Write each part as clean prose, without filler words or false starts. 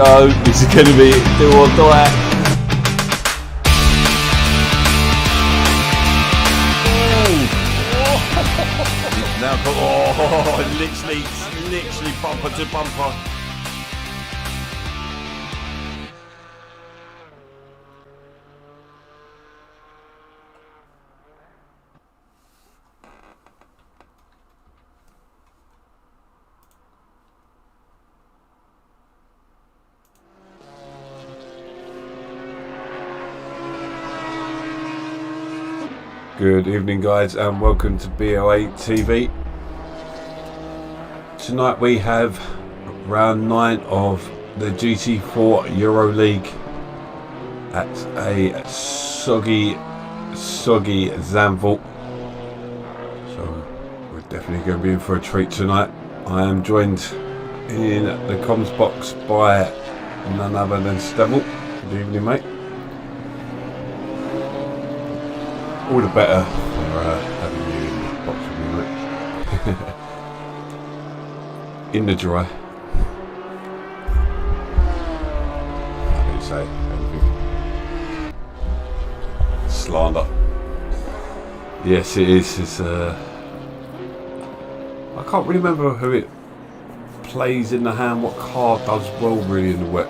go. This is going to be do or die. Now, literally bumper to bumper. Good evening, guys, and welcome to BoATV. Tonight we have round 9 of the GT4 Euro League at a soggy Zandvoort. So we're definitely going to be in for a treat tonight. I am joined in the comms box by none other than Stevil. Good evening, mate. All the better for having you in the box with me, mate. In the dry. I didn't say anything. Slander. Yes, it is. It's I can't really remember who it plays in the hand. What car does well really in the wet?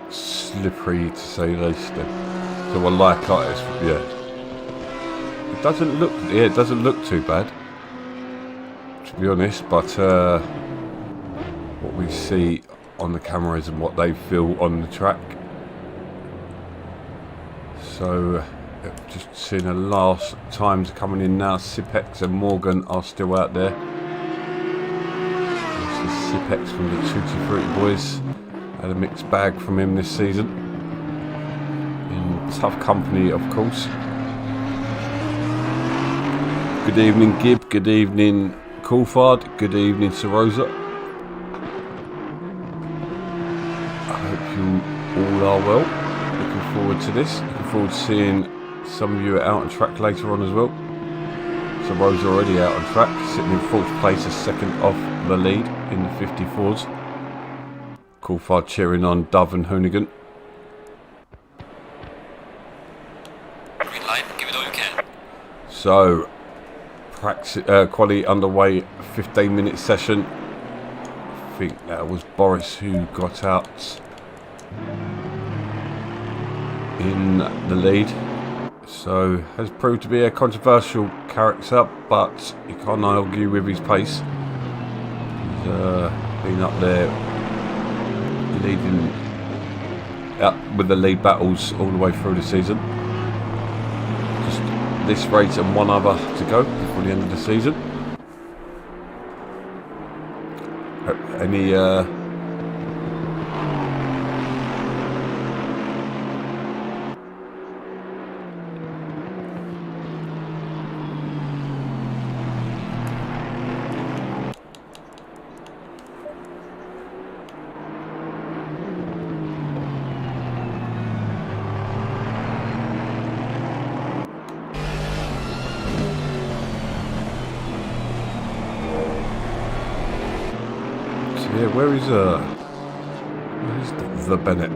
Slippery to say the least. So I like it. Yeah, it doesn't look. Yeah, it doesn't look too bad, to be honest. But what we see on the cameras and what they feel on the track. So just seeing the last times coming in now. Sipex and Morgan are still out there. This is Sipex from the Tutti Frutti boys. Had a mixed bag from him this season. In tough company, of course. Good evening, Gib. Good evening, Coulthard. Good evening, Sir Rosa. I hope you all are well. Looking forward to this. Looking forward to seeing some of you out on track later on as well. Sir Rosa already out on track, sitting in 4th place, a second off the lead in the 54s. Coulthard cheering on Dove and Hoonigan. Green light, give it all you can. So, quali underway, 15-minute session. I think that was Boris who got out in the lead. So, has proved to be a controversial character, but you can't argue with his pace. He's been up there leading up with the lead battles all the way through the season. Just this race and one other to go before the end of the season. Any yeah, where is the Bennett?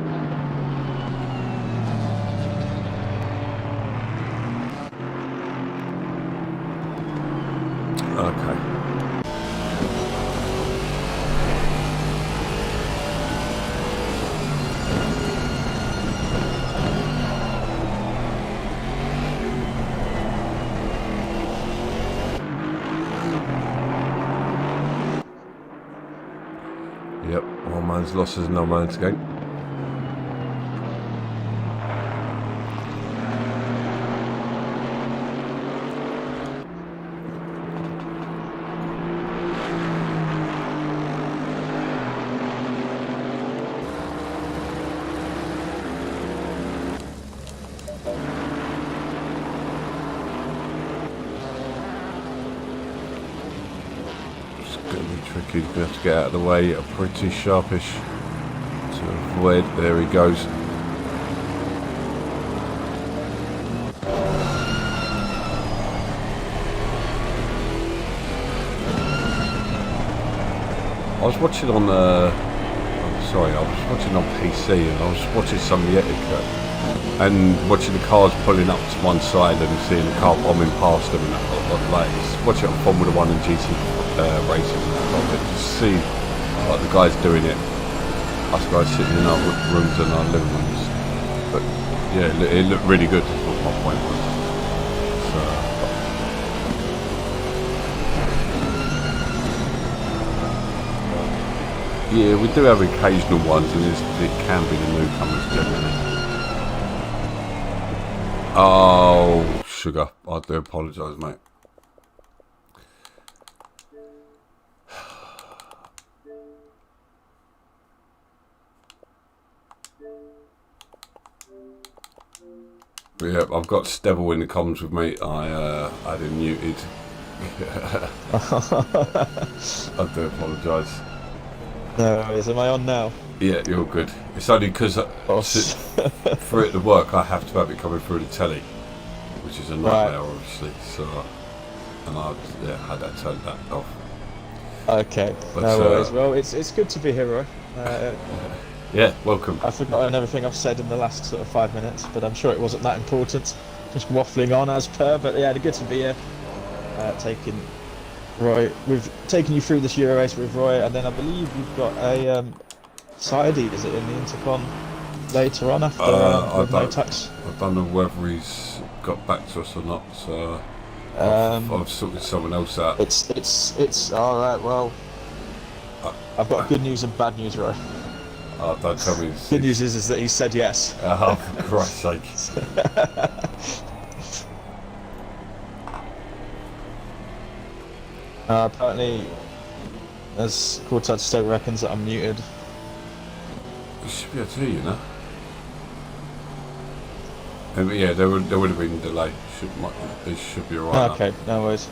Okay. Yep, one man's losses, no man's gain. Tricky, going to have to get out of the way, pretty sharpish to avoid. There he goes. I was watching on sorry, I was watching on PC and I was watching some of the etiquette and watching the cars pulling up to one side and seeing the car bombing past them and that, like watching it on Formula 1 and GT Racer and that, like, just see like the guys doing it, us guys sitting in our rooms and our living rooms, but yeah, it looked really good, is what my point was. Yeah, we do have occasional ones, and it can be the newcomers generally. Oh, sugar. I do apologise, mate. Yeah, I've got Stebble in the comms with me. I had him muted. I do apologise. No worries, am I on now? Yeah, you're good. It's only because for it to work, I have to have it coming through the telly, which is a nightmare, obviously. So, and I had that turned that off. Okay, but, no worries. Well, it's good to be here, Roy. Yeah, welcome. I've forgotten everything I've said in the last sort of 5 minutes, but I'm sure it wasn't that important. Just waffling on as per, but yeah, good to be here. We've taken you through this Euro race with Roy, and then I believe you've got a sidey, is it, in the Intercon later on after I don't know whether he's got back to us or not, so I've sorted someone else out. It's all right. Well, I've got good news and bad news, Roy. Don't tell me. Good news is that he said yes. Oh, for Christ's sake. Apparently, as Quartet Stoke reckons that I'm muted. You should be able to hear you now. Yeah, there would have been a delay. They should be alright. Okay, no worries.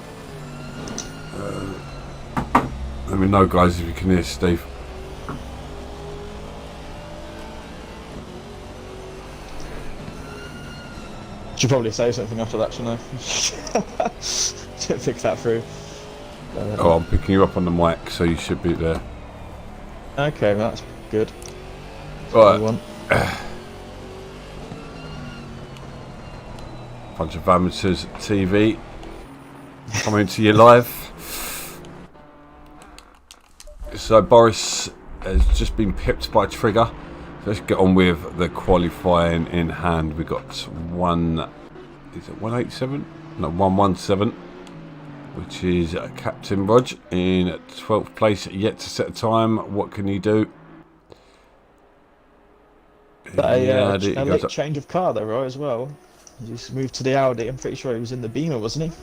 Let me know, guys, if you can hear Steve. Should probably say something after that, shouldn't I? Didn't pick that through. Oh, I'm picking you up on the mic, so you should be there. Okay, that's good. Right. Bunch of amateurs TV coming to you live. So Boris has just been pipped by Trigger. Let's get on with the qualifying in hand. We got is it 187? No, 117. Which is Captain Rog in 12th place, yet to set a time. What can he do? A late change of car there, Roy, as well. He's moved to the Audi. I'm pretty sure he was in the Beamer, wasn't he?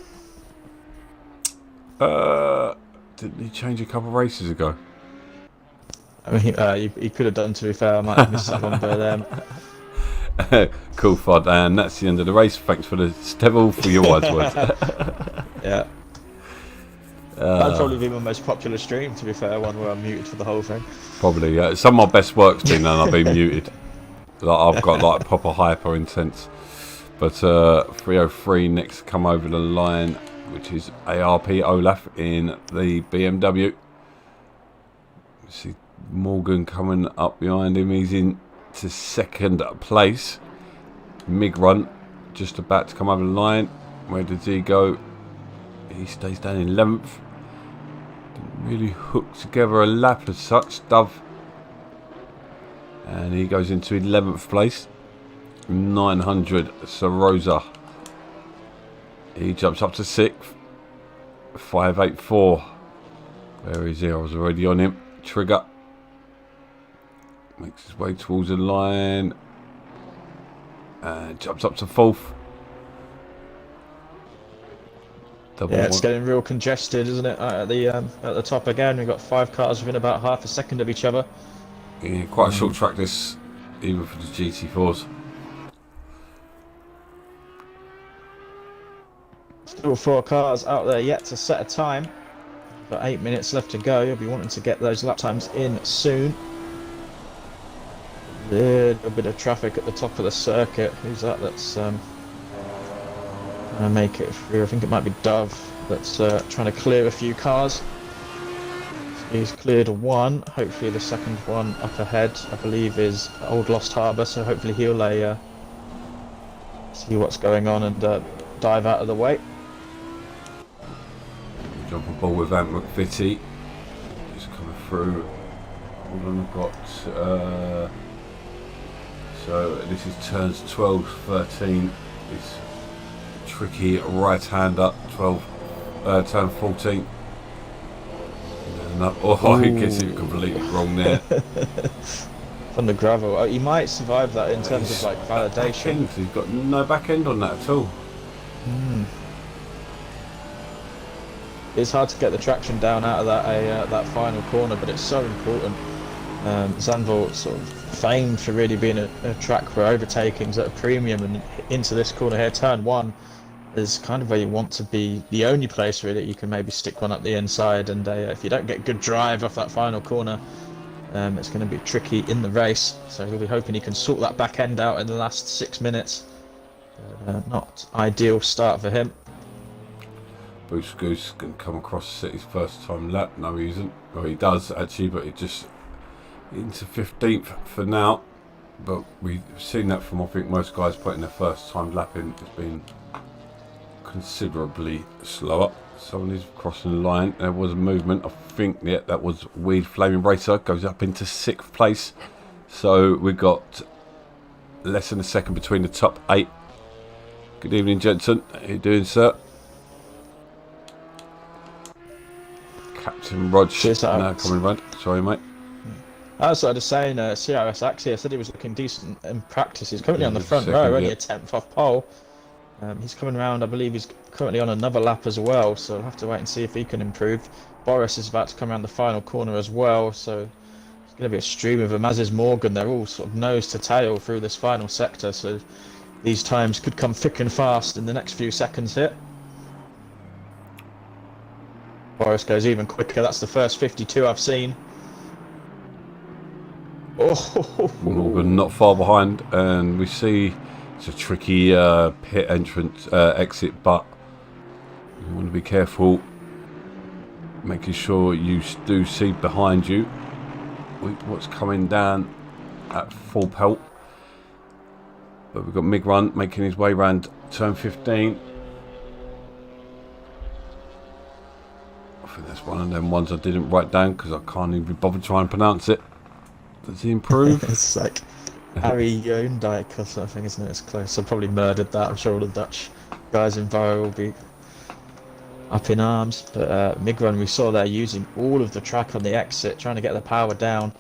Didn't he change a couple of races ago? I mean, he could have done, to be fair. I might have missed that one, but cool, Fod. And that's the end of the race. Thanks for the Stevil for your wise words. Yeah. That'd probably be my most popular stream, to be fair, one where I'm muted for the whole thing. Probably, yeah. Some of my best work's been and I've been muted. Like, I've got like proper hyper intense. But 303 next to come over the line, which is ARP Olaf in the BMW. See Morgan coming up behind him. He's into second place. Mig run just about to come over the line. Where does he go? He stays down in 11th. Didn't really hook together a lap as such, Dove. And he goes into 11th place. 900 Sarosa. He jumps up to 6th. 584. Where is he? I was already on him. Trigger. Makes his way towards the line. And jumps up to 4th. Yeah, it's getting real congested, isn't it? At the top again, we've got 5 cars within about half a second of each other. Yeah, quite a short track this, even for the GT4s. Still 4 cars out there yet to set a time. Got 8 minutes left to go. You'll be wanting to get those lap times in soon. Little bit of traffic at the top of the circuit. Who's that? That's trying to make it through. I think it might be Dove that's trying to clear a few cars. He's cleared 1. Hopefully the second one up ahead, I believe, is Old Lost Harbour. So hopefully he'll see what's going on and dive out of the way. Jump on ball with Ant McVitie. Just coming through. Hold on, I've got. So this is turns 12, 13. It's tricky right-hander. 12, turn 14. Oh, he gets it completely wrong there. On the gravel. Oh, he might survive that in terms of like validation. He's got no back end on that at all. It's hard to get the traction down out of that final corner, but it's so important. Zandvoort sort of famed for really being a track for overtakings at a premium, and into this corner here, turn 1 is kind of where you want to be, the only place really you can maybe stick one up the inside, and if you don't get good drive off that final corner, it's going to be tricky in the race. So he'll be hoping he can sort that back end out in the last 6 minutes. Not ideal start for him. Boost Goose can come across his first time lap. No, he isn't. Well, he does actually, but he just into 15th for now. But we've seen that from, I think, most guys putting their first time lap in. It's been considerably slower. Someone is crossing the line. There was a movement. I think, yeah, that was Weed Flaming Racer. Goes up into 6th place. So we've got less than a second between the top 8. Good evening, Jensen. How you doing, sir? Captain Rog now coming round. Sorry, mate. As I was saying, CRS Axie, I said he was looking decent in practice. He's currently on the front row, only a 10th off pole. He's coming around, I believe he's currently on another lap as well, so we'll have to wait and see if he can improve. Boris is about to come around the final corner as well, so it's going to be a stream of them, as is Morgan. They're all sort of nose to tail through this final sector, so these times could come thick and fast in the next few seconds here. Boris goes even quicker. That's the first 52 I've seen. Oh, Morgan not far behind, and we see it's a tricky pit entrance exit, but you want to be careful, making sure you do see behind you what's coming down at full pelt. But we've got Mig Run making his way around turn 15. I think that's one of them ones I didn't write down because I can't even bother trying to pronounce it. Does he improve? It's like Harry Joendijk or something, isn't it? It's close. I probably murdered that. I'm sure all the Dutch guys in Varo will be up in arms. But Migrun, we saw there using all of the track on the exit, trying to get the power down.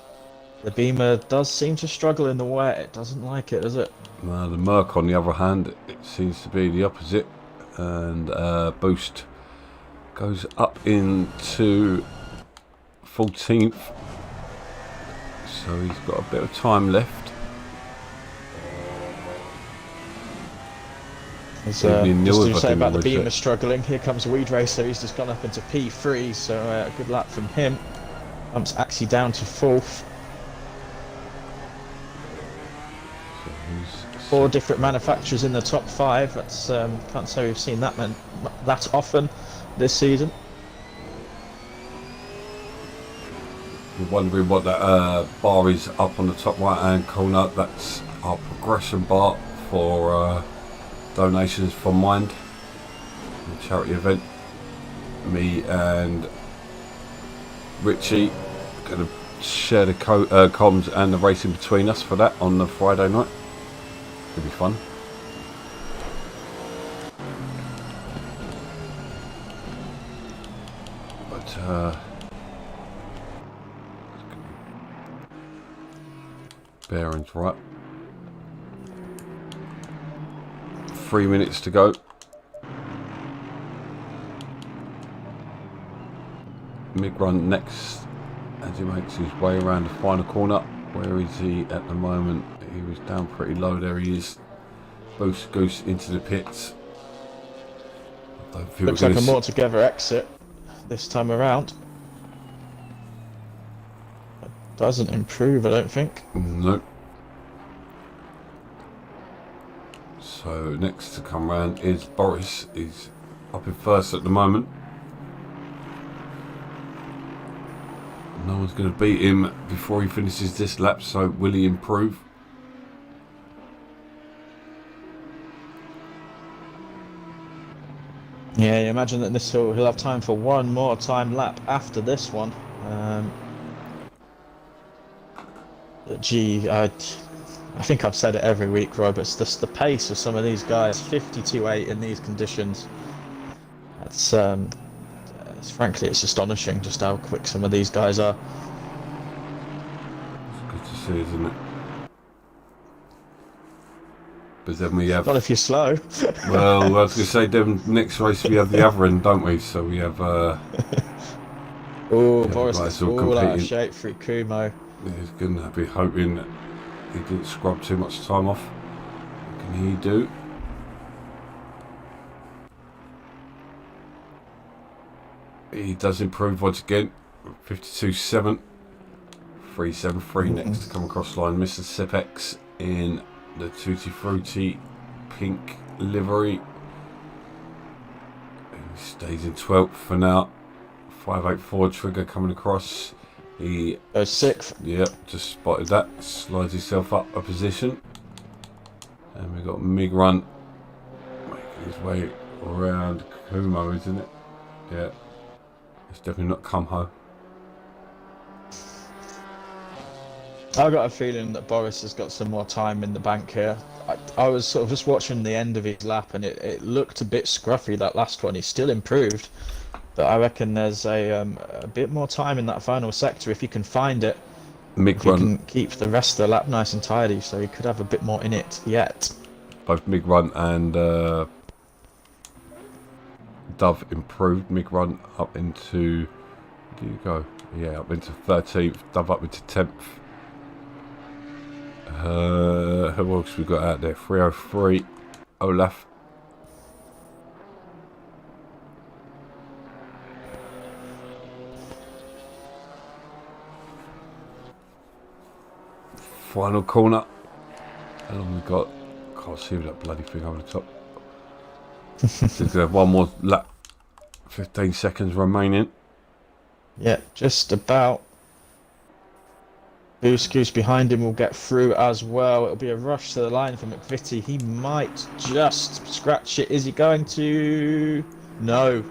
The Beamer does seem to struggle in the wet. It doesn't like it, does it? No, the Merc, on the other hand, it seems to be the opposite. And Boost goes up into 14th. So he's got a bit of time left. Just to say about the Beamer struggling, here comes Weed Racer. He's just gone up into P3, so a good lap from him. Bumps Axie down to 4th. So 4 different manufacturers in the top 5. That's can't say we've seen that often this season. You're wondering what that bar is up on the top right hand corner. That's our progression bar for donations from Mind, a charity event. Me and Richie are going to share the comms and the racing between us for that on the Friday night. It'll be fun. But Bearings right. 3 minutes to go. Mig run next as he makes his way around the final corner. Where is he at the moment? He was down pretty low. There he is. Boost goose into the pits. Looks like a more together exit this time around. It doesn't improve, I don't think. Nope. So next to come round is Boris. He's up in first at the moment. No one's going to beat him before he finishes this lap, so will he improve? Yeah, you imagine that he'll have time for one more time lap after this one. I think I've said it every week, Rob. It's just the pace of some of these guys. 52.8 in these conditions. Frankly, it's astonishing just how quick some of these guys are. It's good to see, isn't it? But then we have... Not if you're slow. Well, I was going to say, then next race we have the other end, don't we? So we have... Oh, Boris is all out of shape for Kumo. He's going to be hoping that he didn't scrub too much time off. What can he do? He does improve once again. 52.7. 3.73 next to come across the line. Mr. Sipex in the Tutti Frutti pink livery. He stays in 12th for now. 584 Trigger coming across. He goes 6th. Yep, just spotted that. Slides himself up a position. And we've got Mig Run making his way around Kumo, isn't it? Yeah. It's definitely not Kumho. I've got a feeling that Boris has got some more time in the bank here. I was sort of just watching the end of his lap and it looked a bit scruffy, that last one. He's still improved, but I reckon there's a bit more time in that final sector if you can find it. If you can keep the rest of the lap nice and tidy, so he could have a bit more in it yet. Both Mig Run and Dove improved. Mig Run up into... Where do you go? Yeah, up into 13th. Dove up into 10th. Who else we got out there? 303. Olaf. Final corner. How long we got? Can't see that bloody thing over the top. Just gonna have one more lap. 15 seconds remaining. Yeah, just about. Goose behind him will get through as well. It'll be a rush to the line for McVitie. He might just scratch it. Is he going to? No.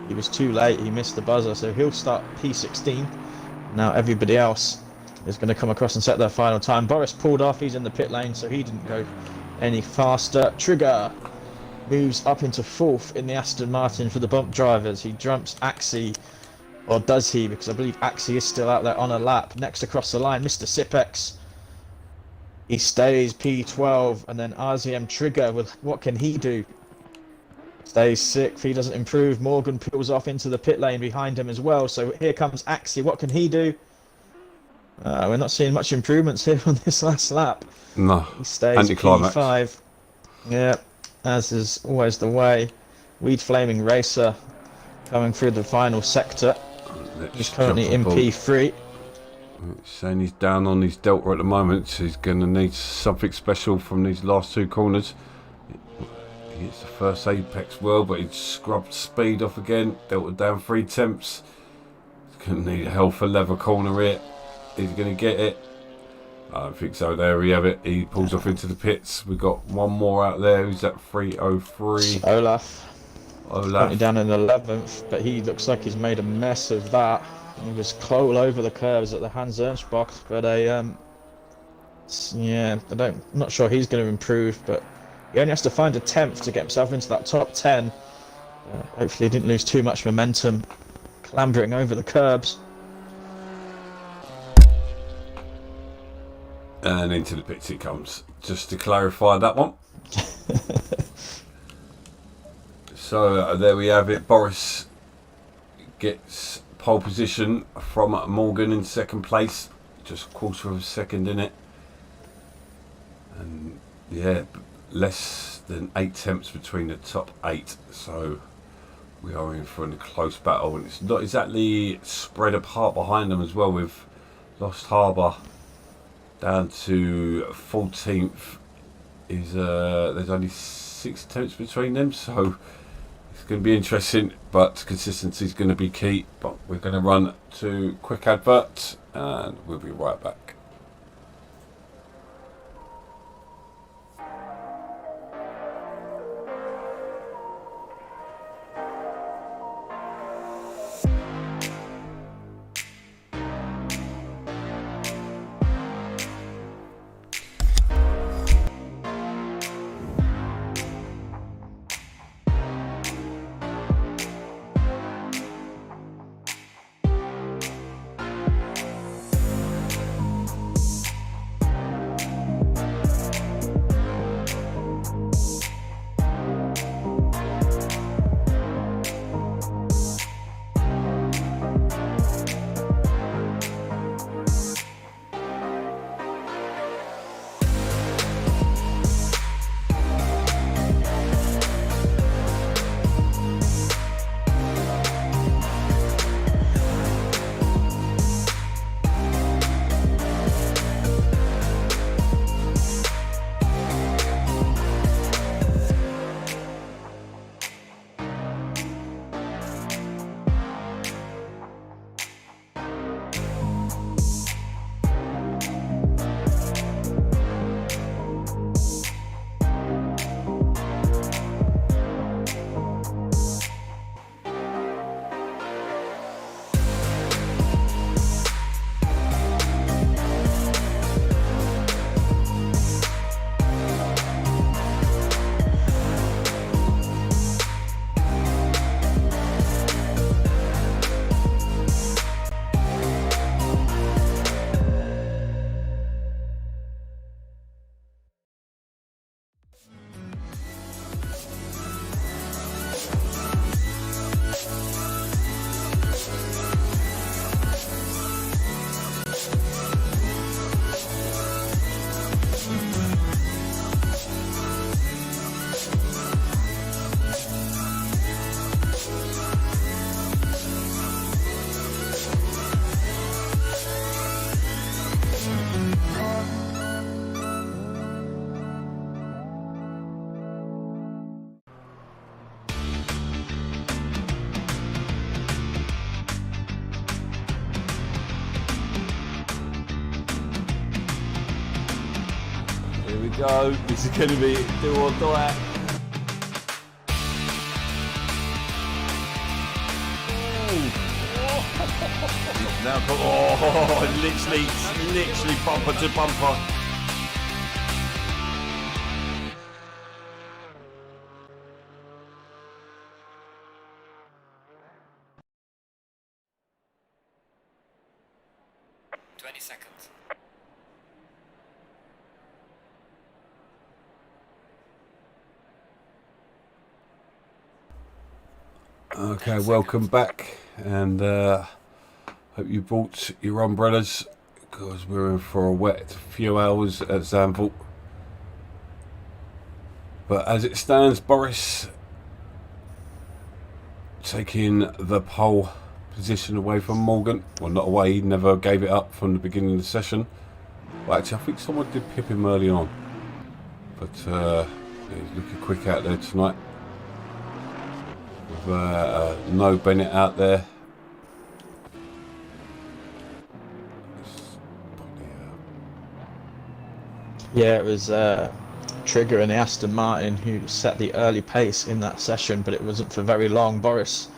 He was too late. He missed the buzzer, so he'll start P16. Now everybody else is going to come across and set their final time. Boris pulled off. He's in the pit lane, so he didn't go any faster. Trigger moves up into 4th in the Aston Martin for the bump drivers. He jumps Axie. Or does he? Because I believe Axie is still out there on a lap. Next across the line, Mr. Sipex. He stays P12. And then RZM Trigger, with what can he do? Stays 6th. He doesn't improve. Morgan pulls off into the pit lane behind him as well. So here comes Axie. What can he do? We're not seeing much improvements here on this last lap. No. He stays P5. Yeah, as is always the way. Weed Flaming Racer coming through the final sector. He's currently in P3. Saying he's down on his delta at the moment, so he's going to need something special from these last two corners. He hits the first apex well, but he's scrubbed speed off again. Delta down 3 tenths. He's going to need a hell for leather corner here. He's going to get it. I don't think so. There we have it. He pulls off into the pits. We've got one more out there. Who's at 303? Olaf. Currently down in 11th, but he looks like he's made a mess of that. He was all over the curves at the Hans Ernst box, but yeah, I'm not sure he's going to improve, but he only has to find a 10th to get himself into that top 10. Hopefully he didn't lose too much momentum clambering over the curbs. And into the pits it comes. Just to clarify that one. So there we have it. Boris gets pole position from Morgan in second place. Just a quarter of a second in it. And yeah, less than 8 tenths between the top 8. So we are in for a close battle. And it's not exactly spread apart behind them as well, with Lost Harbour down to 14th. There's only 6 tenths between them, so it's going to be interesting, but consistency is going to be key. But we're going to run to quick advert and we'll be right back. Go. This is going to be do or die. Now, literally bumper to bumper. Okay, welcome back, and hope you brought your umbrellas because we're in for a wet few hours at Zandvoort. But as it stands, Boris taking the pole position away from Morgan. Well, not away, he never gave it up from the beginning of the session. Well, actually, I think someone did pip him early on, but yeah, he's looking quick out there tonight. With no Bennett out there. Yeah, it was Trigger and the Aston Martin who set the early pace in that session, but it wasn't for very long. Boris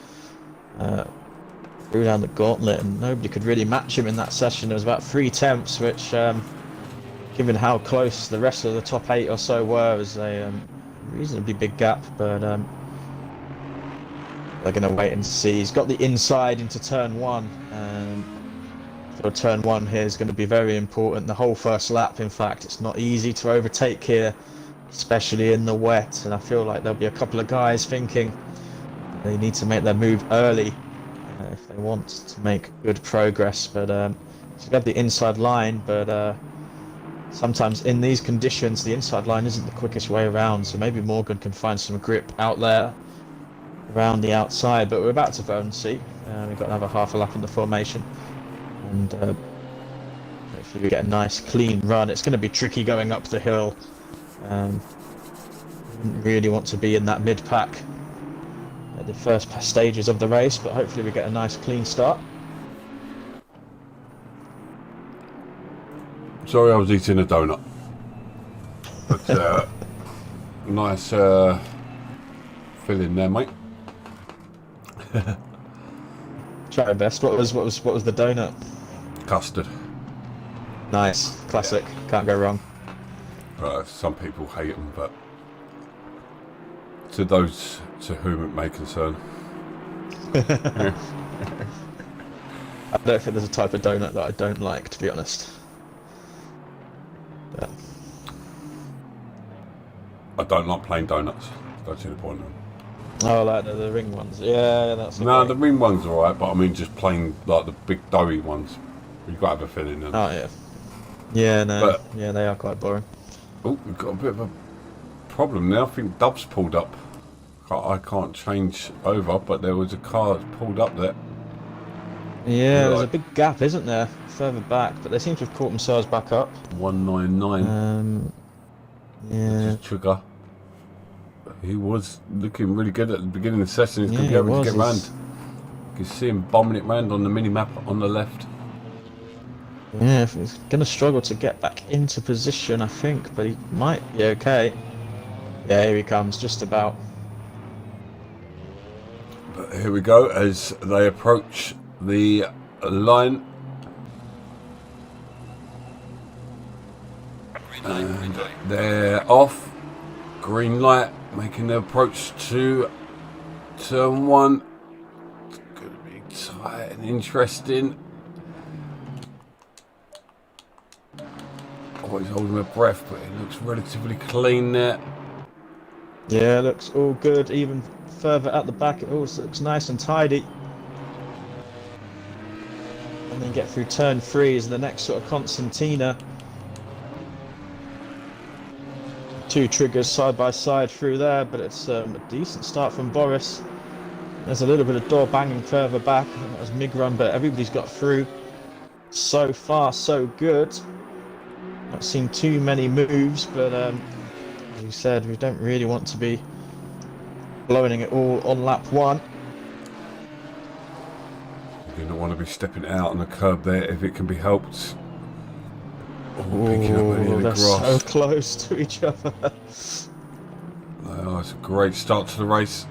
threw down the gauntlet and nobody could really match him in that session. There was about 3 tenths, which given how close the rest of the top 8 or so were, was a reasonably big gap, but they're going to wait and see. He's got the inside into turn 1, and for turn 1 here is going to be very important. The whole first lap, in fact, it's not easy to overtake here, especially in the wet, and I feel like there'll be a couple of guys thinking they need to make their move early if they want to make good progress. But so we have the inside line, but sometimes in these conditions the inside line isn't the quickest way around, so maybe Morgan can find some grip out there around the outside. But we're about to go and see. We've got another half a lap in the formation, and hopefully we get a nice clean run. It's going to be tricky going up the hill. Wouldn't really want to be in that mid-pack at the first stages of the race, but hopefully we get a nice clean start. Sorry, I was eating a donut. But nice filling there, mate. Try your best. What was the donut? Custard. Nice, classic. Can't go wrong. Some people hate them, but to those to whom it may concern. I don't think there's a type of donut that I don't like, to be honest. But I don't like plain donuts. Don't see the point of them. oh, like the ring ones. Yeah, that's okay. No, the ring ones are alright, but I mean just plain, like the big doughy ones. You've got to have a filling in them. Oh yeah. Yeah, no. But, yeah, they are quite boring. oh, we've got a bit of a problem now. I think Dove's pulled up. I can't change over, but there was a car that's pulled up there. Yeah, there's a big gap, isn't there, further back? But they seem to have caught themselves back up. 199. Yeah. Trigger. He was looking really good at the beginning of the session. He's going to be Yeah, able to get he was. round. You can see him bombing it round on the mini map on the left. Yeah, he's going to struggle to get back into position, I think, but he might be okay. Yeah, here he comes, just about. But here we go as they approach the line. And they're off. Green light, making their approach to turn 1. It's going to be tight and interesting. Oh, he's holding my breath, but it looks relatively clean there. Yeah, looks all good. Even further at the back, it also looks nice and tidy. And then get through turn 3 is the next sort of concertina. 2 triggers side by side through there, but it's a decent start from Boris. There's a little bit of door banging further back. I think that was Migran, but everybody's got through. So far, so good. Not seen too many moves, but as we said, we don't really want to be blowing it all on lap 1. You don't want to be stepping out on the curb there if it can be helped. Oh, picking up any of the they're grass. so close to each other. Oh, it's a great start to the race.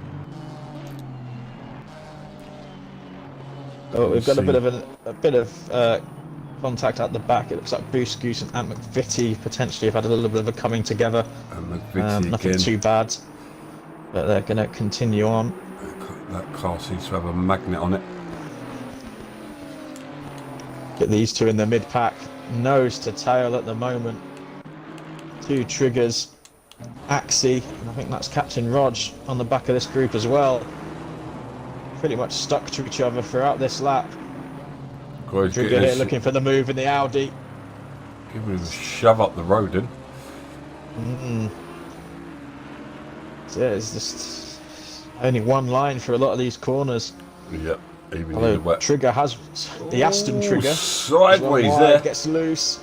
Oh, we've got a bit of contact at the back. It looks like Boost Goose and Ant McVitie potentially have had a little bit of a coming together. And McVitie nothing again. too bad, but they're going to continue on. That car seems to have a magnet on it. Get these two in the mid-pack. Nose to tail at the moment. 2 triggers. Axie, and I think that's Captain Rog on the back of this group as well. Pretty much stuck to each other throughout this lap. Trigger here looking for the move in the Audi. Giving him a shove up the road, then. So yeah, it's just only one line for a lot of these corners. Yep, even Although in the wet. Trigger has the Aston trigger. Sideways wide, there. Gets loose.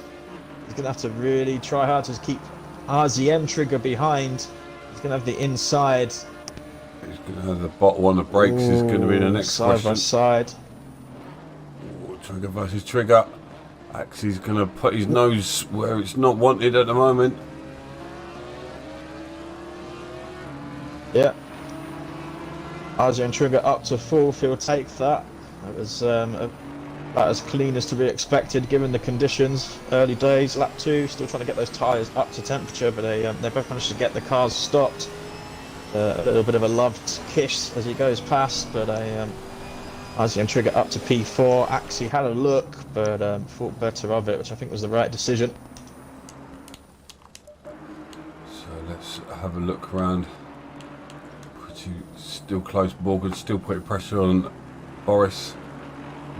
He's going to have to really try hard to keep RZM trigger behind. He's going to have the inside. He's going to have the bottle on the brakes. Is going to be the next side question. by side. Trigger versus Trigger. Axie's going to put his nose where it's not wanted at the moment. Yeah. RZM trigger up to full. He'll take that. That was about as clean as to be expected given the conditions. Early days, lap 2, still trying to get those tyres up to temperature, but they both managed to get the cars stopped. A little bit of a loved kiss as he goes past, but Ozzy and Trigger up to P4. Axie had a look, but thought better of it, which I think was the right decision. So let's have a look around. Still close. Morgan still putting pressure on Boris.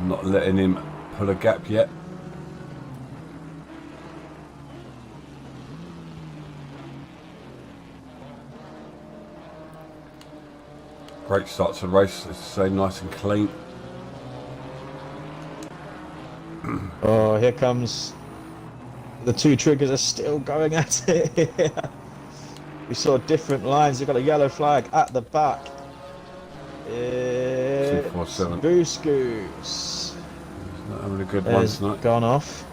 Not letting him pull a gap yet. Great start to the race, let's say, nice and clean. Oh, here comes the two Triggers are still going at it. We saw different lines. You've got a yellow flag at the back. It's 247. Booscoos. He's not having a good one tonight. Gone off.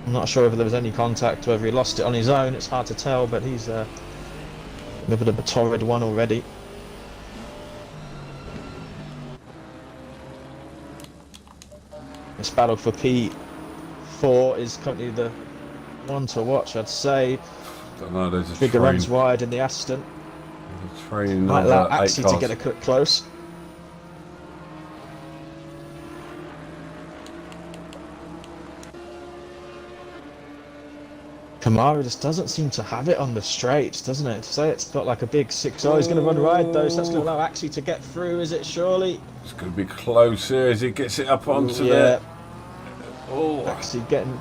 I'm not sure if there was any contact or whether he lost it on his own. It's hard to tell, but he's a bit of a torrid one already. This battle for P4 is currently the one to watch, I'd say. Don't know, there's a Trigger train. runs wide in the Aston. There's a train. Might allow 8 Axie cars. to get a cut close. Kamara just doesn't seem to have it on the straight, doesn't it? Say it's got like a big 6. Oh, he's going to run wide though, so that's going to allow Axie to get through, is it surely? It's going to be close here as he gets it up onto yeah. there. Oh, Axie getting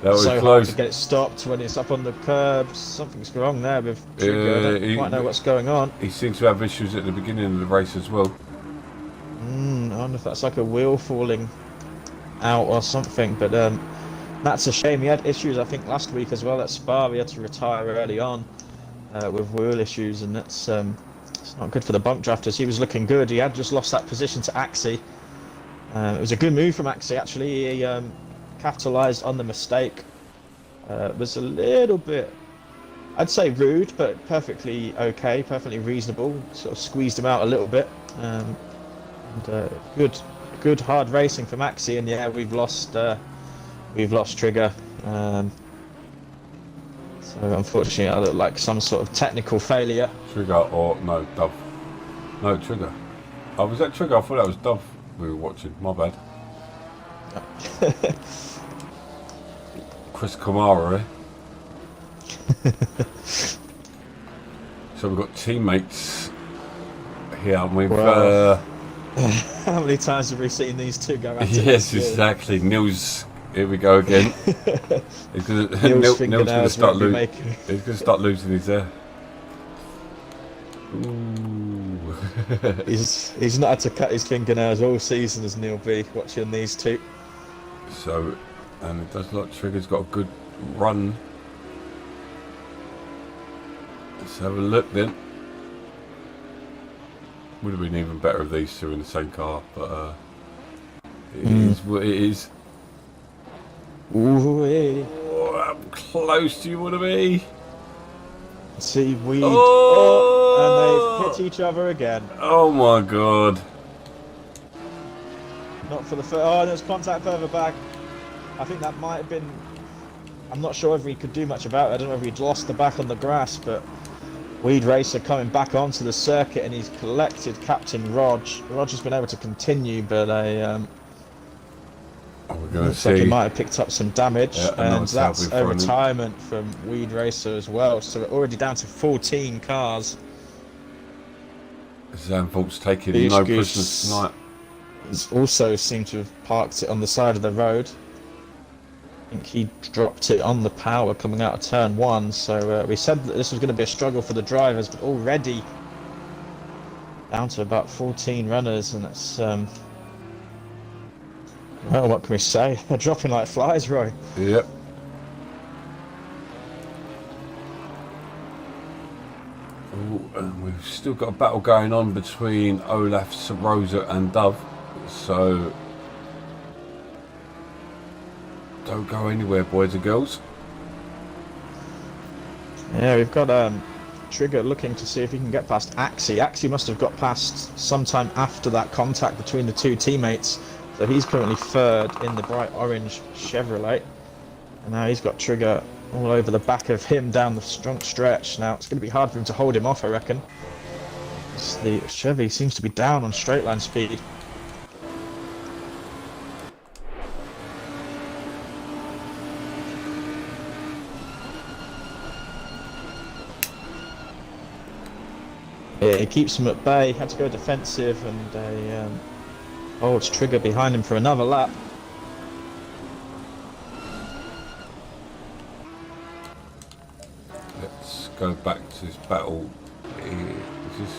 that was so close. hard to get it stopped when it's up on the curbs. Something's wrong there with Trigger. I don't quite know what's going on. He seems to have issues at the beginning of the race as well. I wonder if that's like a wheel falling out or something, but that's a shame. He had issues I think last week as well at Spa. He had to retire early on with wheel issues, and that's it's not good for the bump drafters. He was looking good. He had just lost that position to Axie. It was a good move from Axie actually. He capitalised on the mistake. It was a little bit, I'd say, rude, but perfectly okay, perfectly reasonable. Sort of squeezed him out a little bit. And good hard racing from Axie, and yeah, we've lost Trigger. So unfortunately, I look like some sort of technical failure. Trigger or no, Dove. No, Trigger. Oh, was that Trigger? I thought that was Dove we were watching. My bad. Chris Kamara, eh? So we've got teammates here, and we've. Well, how many times have we seen these two go at it? Yes, exactly. Neil's. Here we go again. Neil's going to start losing. He's going to start losing his hair. Ooh. he's not had to cut his fingernails all season as Neil B. Watching these two. So, and it does look like Trigger's got a good run. Let's have a look then. Would have been even better if these two in the same car, but it is what it is. Ooh, hey. Oh, how close do you want to be? Seaweed. Oh! And they've hit each other again. Oh my god. Not for the first. Oh, there's contact further back. I think that might have been. I'm not sure whether he could do much about it. I don't know if he'd lost the back on the grass, but Weed Racer coming back onto the circuit, and he's collected Captain Rog. Rog has been able to continue, but We're going to looks like he see. might have picked up some damage, Yeah, and that's a retirement from Weed Racer as well. So we're already down to 14 cars. Zandvoort's taking Beach no Goose prisoners tonight. He's also seemed to have parked it on the side of the road. I think he dropped it on the power coming out of turn 1. So we said that this was going to be a struggle for the drivers, but already down to about 14 runners, and it's well, what can we say? They're dropping like flies, Roy. Yep. Ooh, and we've still got a battle going on between Olaf, Rosa and Dove. So don't go anywhere, boys and girls. Yeah, we've got Trigger looking to see if he can get past Axie. Axie must have got past sometime after that contact between the two teammates. So he's currently third in the bright orange Chevrolet. And now he's got Trigger all over the back of him down the strong stretch. Now it's going to be hard for him to hold him off, I reckon. The Chevy seems to be down on straight line speed. Yeah, he keeps him at bay. Had to go defensive, and a holds trigger behind him for another lap. Let's go back to this battle. Is this...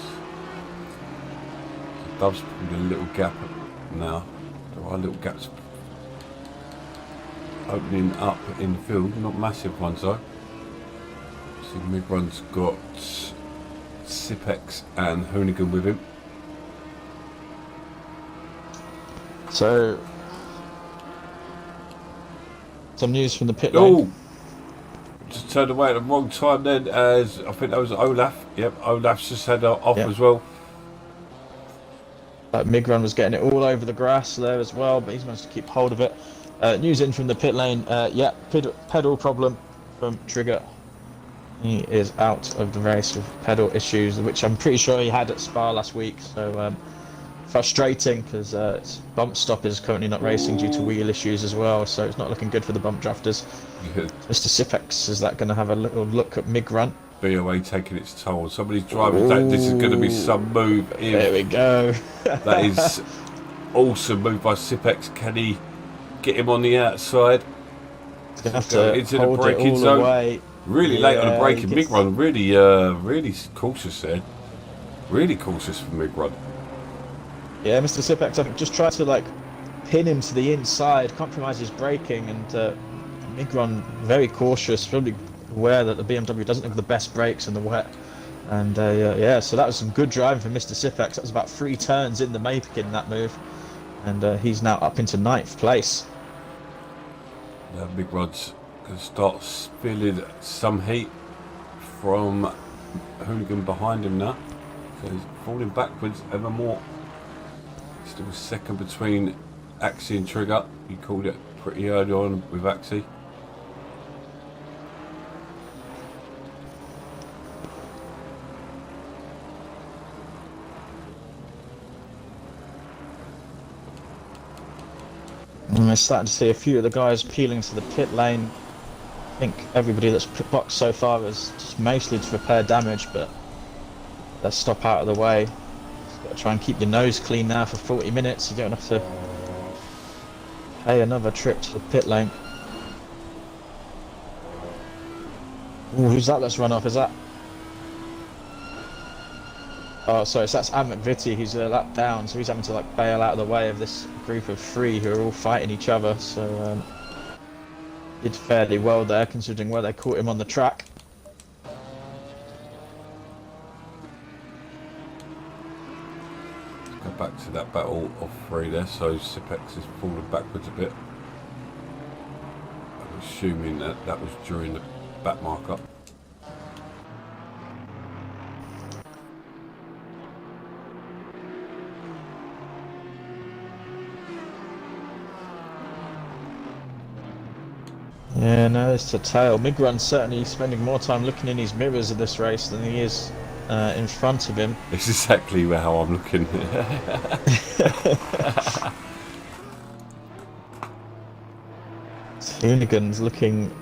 Dove's probably a little gap now. There are little gaps opening up in the field, not massive ones though. So Migron's got Sipex and Hoonigan with him. So, some news from the pit lane. Oh! Just turned away at the wrong time then, as I think that was Olaf. Yep, Olaf's just had off as well. Migron was getting it all over the grass there as well, but he's managed to keep hold of it. News in from the pit lane. Yeah, pedal problem from Trigger. He is out of the race with pedal issues, which I'm pretty sure he had at Spa last week. So frustrating, because Bump Stop is currently not racing due to wheel issues as well. So it's not looking good for the bump drafters. Yeah. Mr. Sipex, is that going to have a little look at Migron? BOA taking its toll. Somebody's driving that. This is going to be some move. There we go. That is awesome move by Sipex. Can he get him on the outside? He's going to have to into hold the braking it all zone. away. Really late on the braking. Gets... Migron really cautious there. Really cautious for Migron. Yeah, Mr. Sipex, I think, just tried to pin him to the inside, compromise his braking, and Migron very cautious, probably aware that the BMW doesn't have the best brakes in the wet. And yeah, so that was some good driving from Mr. Sipex. That was about 3 turns in the making, that move. And he's now up into 9th place. Now Migron's going to start spilling some heat from Hoonigan behind him now. So he's falling backwards ever more. Still second between Axie and Trigger. You called it pretty early on with Axie. And we're starting to see a few of the guys peeling to the pit lane. I think everybody that's pit boxed so far is just mostly to repair damage, but let's stop out of the way. Just got to try and keep your nose clean now for 40 minutes. You don't have to pay another trip to the pit lane. Ooh, who's that that's run off? Is that... Oh, sorry, so that's Am McVitie, who's a lap down, so he's having to bail out of the way of this group of 3 who are all fighting each other. So did fairly well there, considering where they caught him on the track. Let's go back to that battle of 3 there. So Sipex is falling backwards a bit. I'm assuming that was during the back markup. Yeah, no, it's a tail. Migron's certainly spending more time looking in his mirrors of this race than he is in front of him. It's exactly how I'm looking. Hoonigan's looking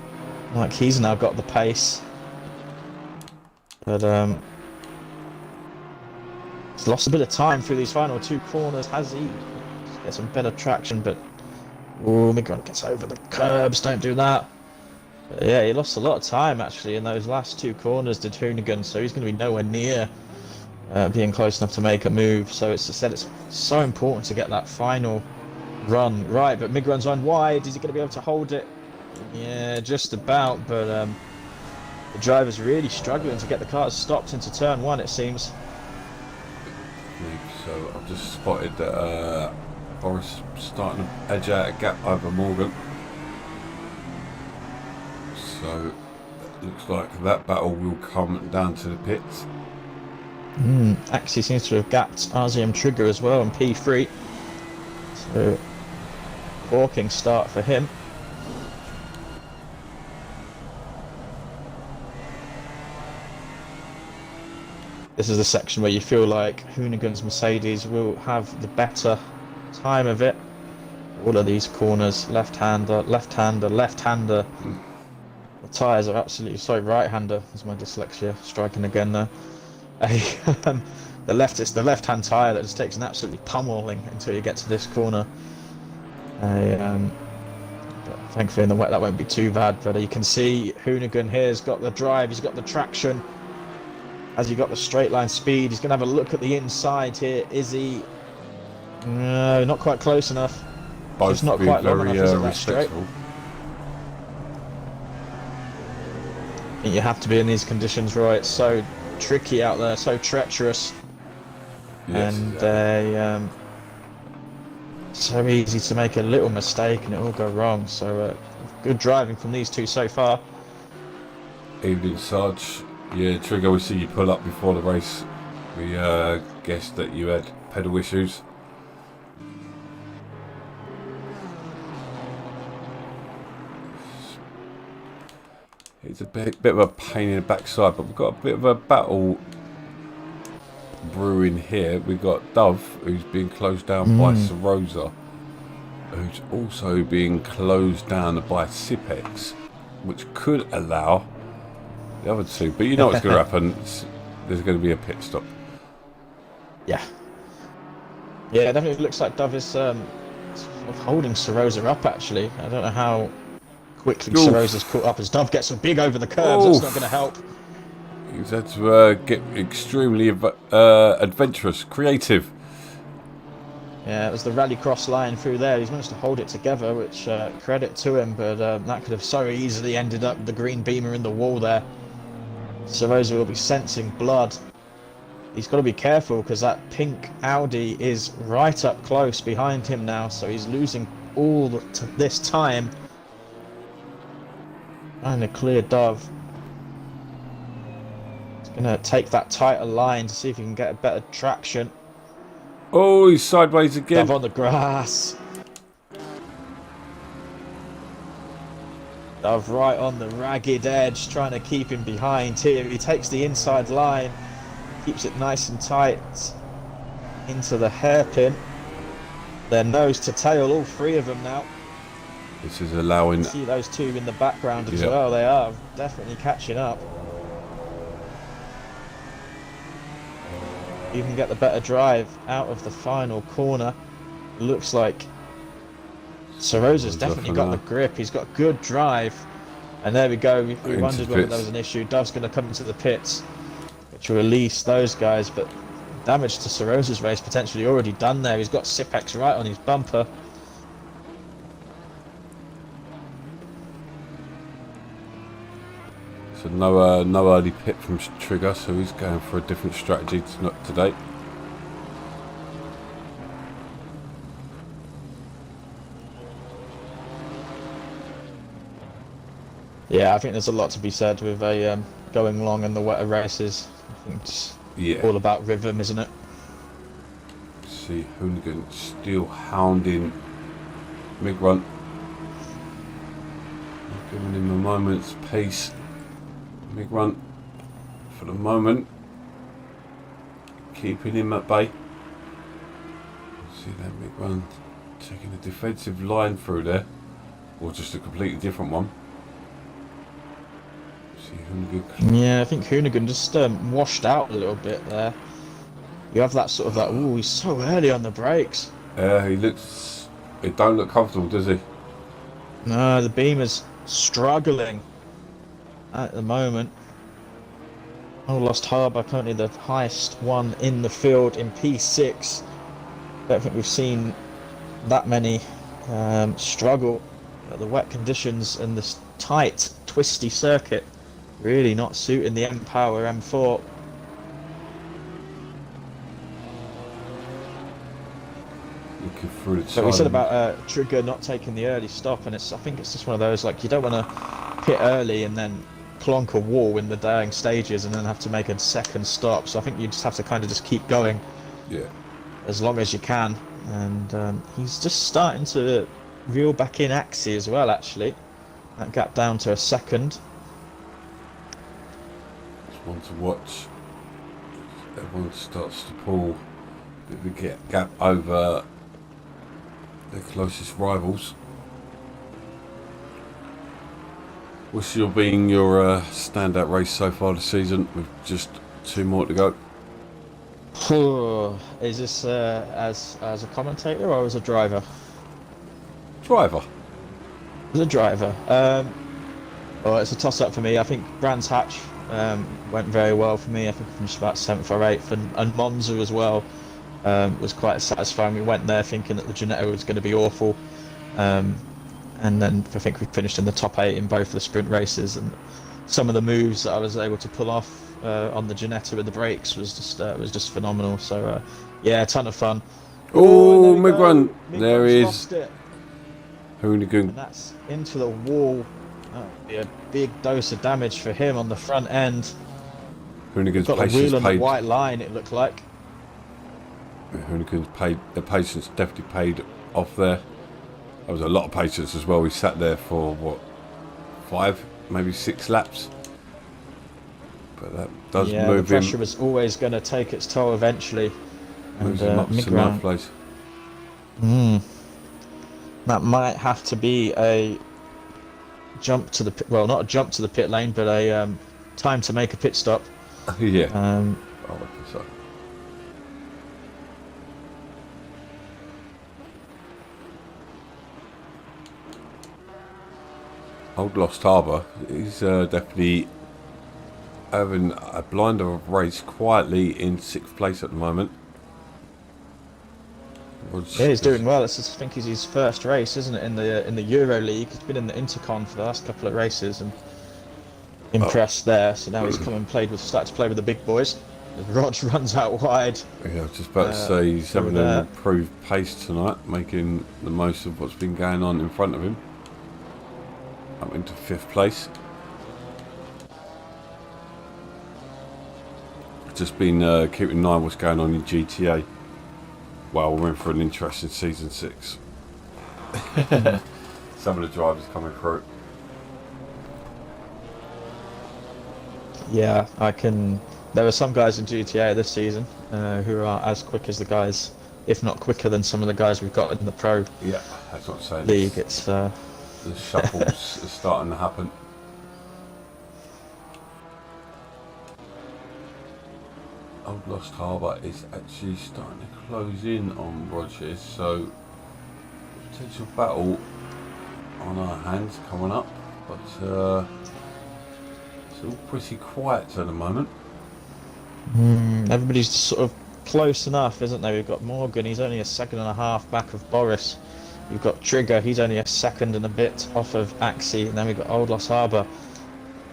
like he's now got the pace. But he's lost a bit of time through these final 2 corners, has he? Get some better traction, but oh, Migron gets over the curbs, don't do that. But yeah, he lost a lot of time actually in those last 2 corners, did Hoonigan, so he's going to be nowhere near being close enough to make a move. So it's so important to get that final run right. But Migron's run wide, is he going to be able to hold it? Yeah, just about, but the driver's really struggling to get the cars stopped into turn 1, it seems. So I've just spotted that Boris starting to edge out a gap over Morgan. So it looks like that battle will come down to the pits. Axie seems to have gapped RZM Trigger as well on P3. So walking start for him. This is the section where you feel like Hoonigan's Mercedes will have the better time of it. All of these corners, left-hander, left-hander, left-hander. The tyres are absolutely, sorry, right-hander is my dyslexia striking again there. It's the left-hand tyre that just takes an absolutely pummeling until you get to this corner. But thankfully in the wet that won't be too bad. But you can see Hoonigan here's got the drive, he's got the traction. Has he got the straight line speed? He's going to have a look at the inside here. Is he? No, not quite close enough. Both It's not quite long enough, is it, that straight? respectful. I think you have to be in these conditions, Roy. It's so tricky out there, so treacherous. Yes, And so easy to make a little mistake and it will go wrong. So good driving from these two so far. Evening, Sarge. Yeah, Trigger, we see you pull up before the race. We guessed that you had pedal issues. It's a bit of a pain in the backside, but we've got a bit of a battle brewing here. We've got Dove, who's being closed down by Sarosa, who's also being closed down by Sipex, which could allow the other two. But you know what's going to happen. There's going to be a pit stop. Yeah, it definitely looks like Dove is sort of holding Sarosa up, actually. I don't know how quickly Sarosa's caught up as Dove gets so big over the curbs. That's not going to help. He's had to get extremely adventurous, creative. Yeah, it was the rallycross line through there. He's managed to hold it together, which credit to him, but that could have so easily ended up with the green beamer in the wall there. Sarosa will be sensing blood. He's got to be careful because that pink Audi is right up close behind him now, so he's losing all this time. Trying to clear Dove. He's going to take that tighter line to see if he can get a better traction. Oh, he's sideways again. Dove on the grass. Dove right on the ragged edge, trying to keep him behind here. He takes the inside line, keeps it nice and tight into the hairpin. They're nose to tail, all three of them now. This is allowing... See those two in the background as well. They are definitely catching up. You can get the better drive out of the final corner. Looks like Sarosa's definitely got the grip. He's got good drive. And there we go. We wondered whether there was an issue. Dove's going to come into the pits, which will release those guys. But damage to Sarosa's race potentially already done there. He's got Sipex right on his bumper. So no early pit from Trigger, so he's going for a different strategy today. Yeah, I think there's a lot to be said with going long in the wetter races. I think it's all about rhythm, isn't it? See Hoonigan still hounding Migrunt, giving him a moment's pace. Migrunt, for the moment, keeping him at bay. See that Migrunt taking a defensive line through there, or just a completely different one. See Hoonigan. Yeah, I think Hoonigan just washed out a little bit there. You have that sort of like, ooh, he's so early on the brakes. Yeah, he looks. It don't look comfortable, does he? No, the Beamer's struggling at the moment. Oh, Lost Harbour currently the highest one in the field in P6. Don't think we've seen that many struggle at the wet conditions and this tight, twisty circuit. Really not suiting the M-Power M4. Looking through the So we said about Trigger not taking the early stop, and I think it's just one of those, like, you don't want to pit early and then clonk a wall in the dying stages and then have to make a second stop. So I think you just have to kind of just keep going as long as you can. And he's just starting to reel back in Axie as well, actually. That gap down to a second. Just one to watch. everyone starts to pull the gap over their closest rivals. What's been your standout race so far this season with just 2 more to go? Is this as a commentator or as a driver? Driver. As a driver. Well, it's a toss-up for me. I think Brands Hatch went very well for me. I think I finished about 7th or 8th, and Monza as well was quite satisfying. We went there thinking that the Ginetto was going to be awful, and then I think we finished in the top 8 in both the sprint races. And some of the moves that I was able to pull off on the Ginetto with the brakes was just phenomenal. So yeah, a ton of fun. Oh, Migran, there he is. Lost it. Hoonigan. And that's into the wall. That would be a big dose of damage for him on the front end. Hoonigan's Got the patience wheel on the paid. white line, it looked like. Hoonigan's paid. The patience definitely paid off there. There was a lot of patience as well. We sat there for what, 5, maybe 6 laps. But that does Yeah, move the pressure him. was always going to take its toll eventually. Moves And him up to Migran, 9th place. that might have to be a jump to the pit, well, not a jump to the pit lane, but a time to make a pit stop. Yeah. Um, I reckon so. Old Lost Harbour, he's definitely having a blinder of race quietly in 6th place at the moment. Yeah, he's doing well. I think it's his first race, isn't it, in the Euro League? He's been in the Intercon for the last couple of races and impressed there. So now he's come and started to play with the big boys. Rog runs out wide. Yeah, I was just about to say he's having an improved pace tonight, making the most of what's been going on in front of him. Up into 5th place. Just been keeping an eye on what's going on in GTA. Well, we're in for an interesting season 6. Some of the drivers coming through. Yeah, there are some guys in GTA this season who are as quick as the guys, if not quicker than some of the guys we've got in the Pro Yeah, that's what I'm saying. League. It's the shuffles are starting to happen. Old Lost Harbour is actually starting to close in on Rogers, so potential battle on our hands coming up, but it's all pretty quiet at the moment. Everybody's sort of close enough, isn't they? We've got Morgan, he's only a 1.5 back of Boris. We've got Trigger, he's only a 2 and a bit off of Axie, and then we've got Old Lost Harbour,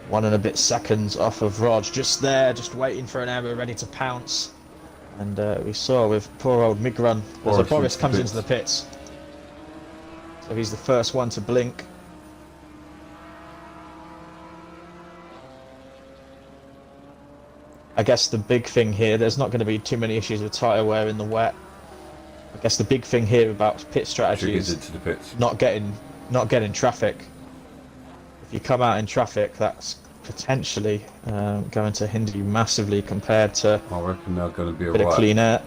1 and a bit seconds off of Rog, just there, just waiting for an error, ready to pounce. And we saw with poor old Migran, as Boris comes into the pits. So he's the first one to blink. I guess the big thing here, there's not going to be too many issues with tyre wear in the wet. I guess the big thing here about pit strategy is into the pits. not getting traffic. If you come out in traffic, that's potentially going to hinder you massively compared to I reckon they're going to be a bit of clean air.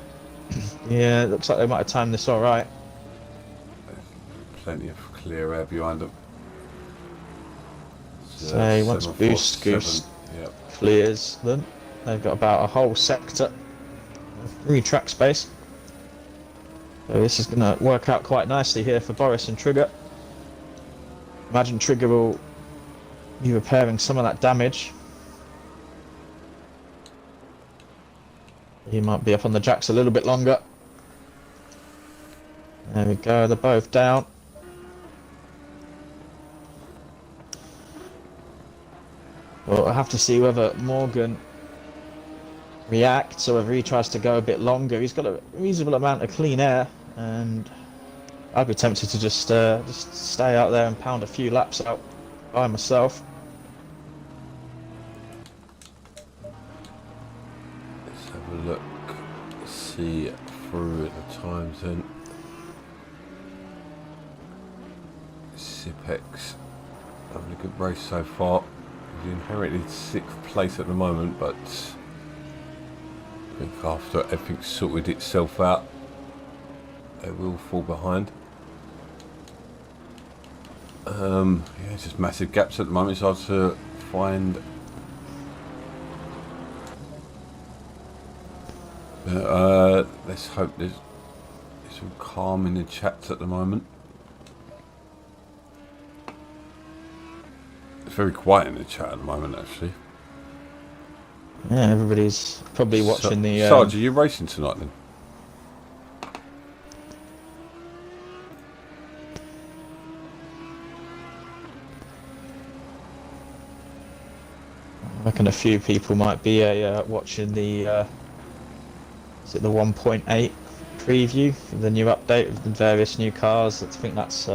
Yeah, it looks like they might have timed this all right. Plenty of clear air behind them. So once Boost Goose clears them, they've got about a whole sector of free track space. So this is going to work out quite nicely here for Boris and Trigger. Imagine Trigger will be repairing some of that damage. He might be up on the jacks a little bit longer. There we go, they're both down. Well, I have to see whether Morgan reacts or whether he tries to go a bit longer. He's got a reasonable amount of clean air, and I'd be tempted to just stay out there and pound a few laps out by myself. Let's have a look, see through the times then. Sipex having a good race so far. He's inherited 6th place at the moment, but I think after everything's sorted itself out, they will fall behind. Yeah, just massive gaps at the moment. It's hard to find. Let's hope there's some calm in the chats at the moment. It's very quiet in the chat at the moment, actually. Yeah, everybody's probably watching the. Sarge, are you racing tonight then? I reckon a few people might be watching the. Is it the 1.8 preview for the new update of the various new cars? I think that's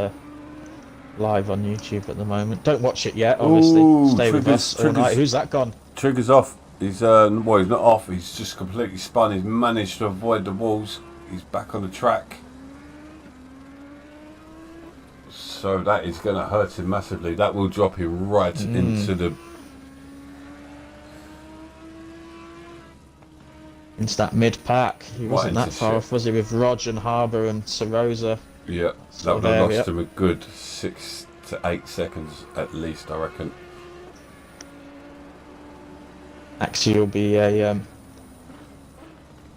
live on YouTube at the moment. Don't watch it yet, obviously. Ooh, Stay with us all night. Who's that gone? Trigger's off. He's well, he's not off. He's just completely spun. He's managed to avoid the walls. He's back on the track. So that is going to hurt him massively. That will drop him right into the. It's that mid-pack. He wasn't that far off, was he, with Rog and Harbour and Sarosa? Yeah, that would have lost him a good 6 to 8 seconds at least, I reckon. Actually, he'll be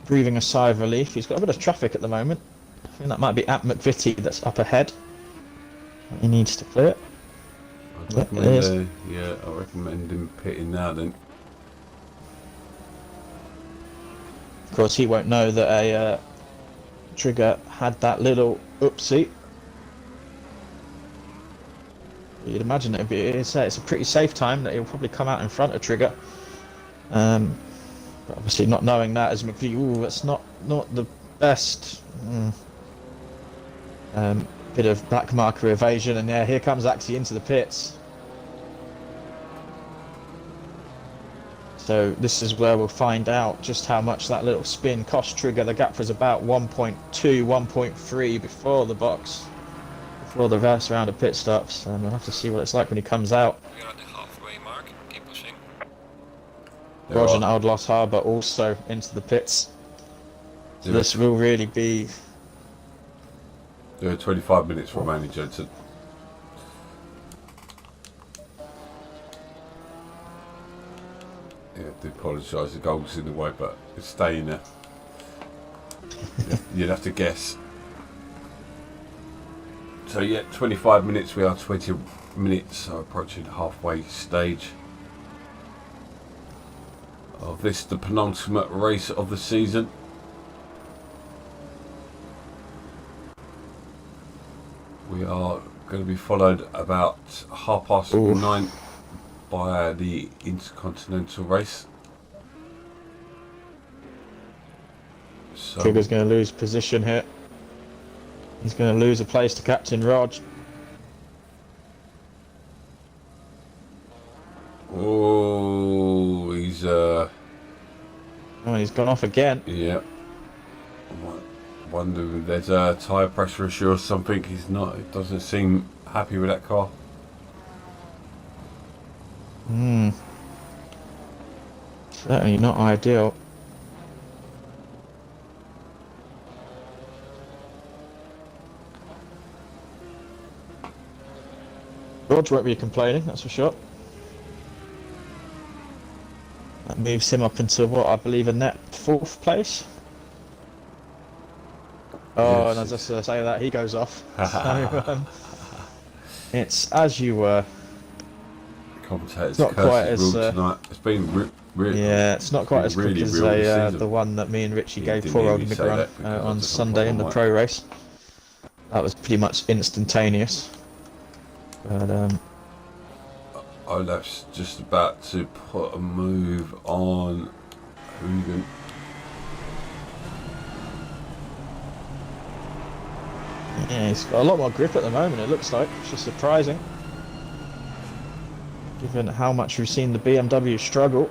breathing a sigh of relief. He's got a bit of traffic at the moment. I think that might be at McVitie that's up ahead. He needs to clear it. I recommend him pitting now then. Of course, he won't know that a Trigger had that little oopsie. You'd imagine it's a pretty safe time that he'll probably come out in front of Trigger. But obviously, not knowing that as McVie, ooh, that's not the best. Bit of back marker evasion, and yeah, here comes Axie into the pits. So this is where we'll find out just how much that little spin cost Trigger. The gap was about 1.2, 1.3 before the box, before the first round of pit stops, and we'll have to see what it's like when he comes out. We're at the halfway mark. Keep pushing. Roger and Outlaws Harbour also into the pits. So this will really be. There are 25 minutes remaining, Jensen. Yeah, I do apologise, the goal's in the way, but it's staying there. You'd have to guess. So yeah, 25 minutes, we are 20 minutes, so approaching the halfway stage of this, the penultimate race of the season. We are going to be followed about 9:30 by the Intercontinental race. So Trigger's going to lose position here. He's going to lose a place to Captain Rog. oh, he's Oh, he's gone off again. yeah. I wonder if there's a tyre pressure issue or something. He's not. It doesn't seem happy with that car. Certainly not ideal. George won't be complaining, that's for sure. That moves him up into what I believe a net 4th place. Oh, Yes. and as I say that, he goes off. So, it's as you were. Commentators Not quite curses as, ruled tonight. It's been really. Yeah, it's not quite as quick really as real this season. the one that me and Richie Yeah, gave didn't poor hear old you say Migron that because I on was Sunday in the on pro race. That was pretty much instantaneous. But Olaf's just about to put a move on Hooligan. yeah, he's got a lot more grip at the moment, it looks like, which is surprising. Given how much we've seen the BMW struggle.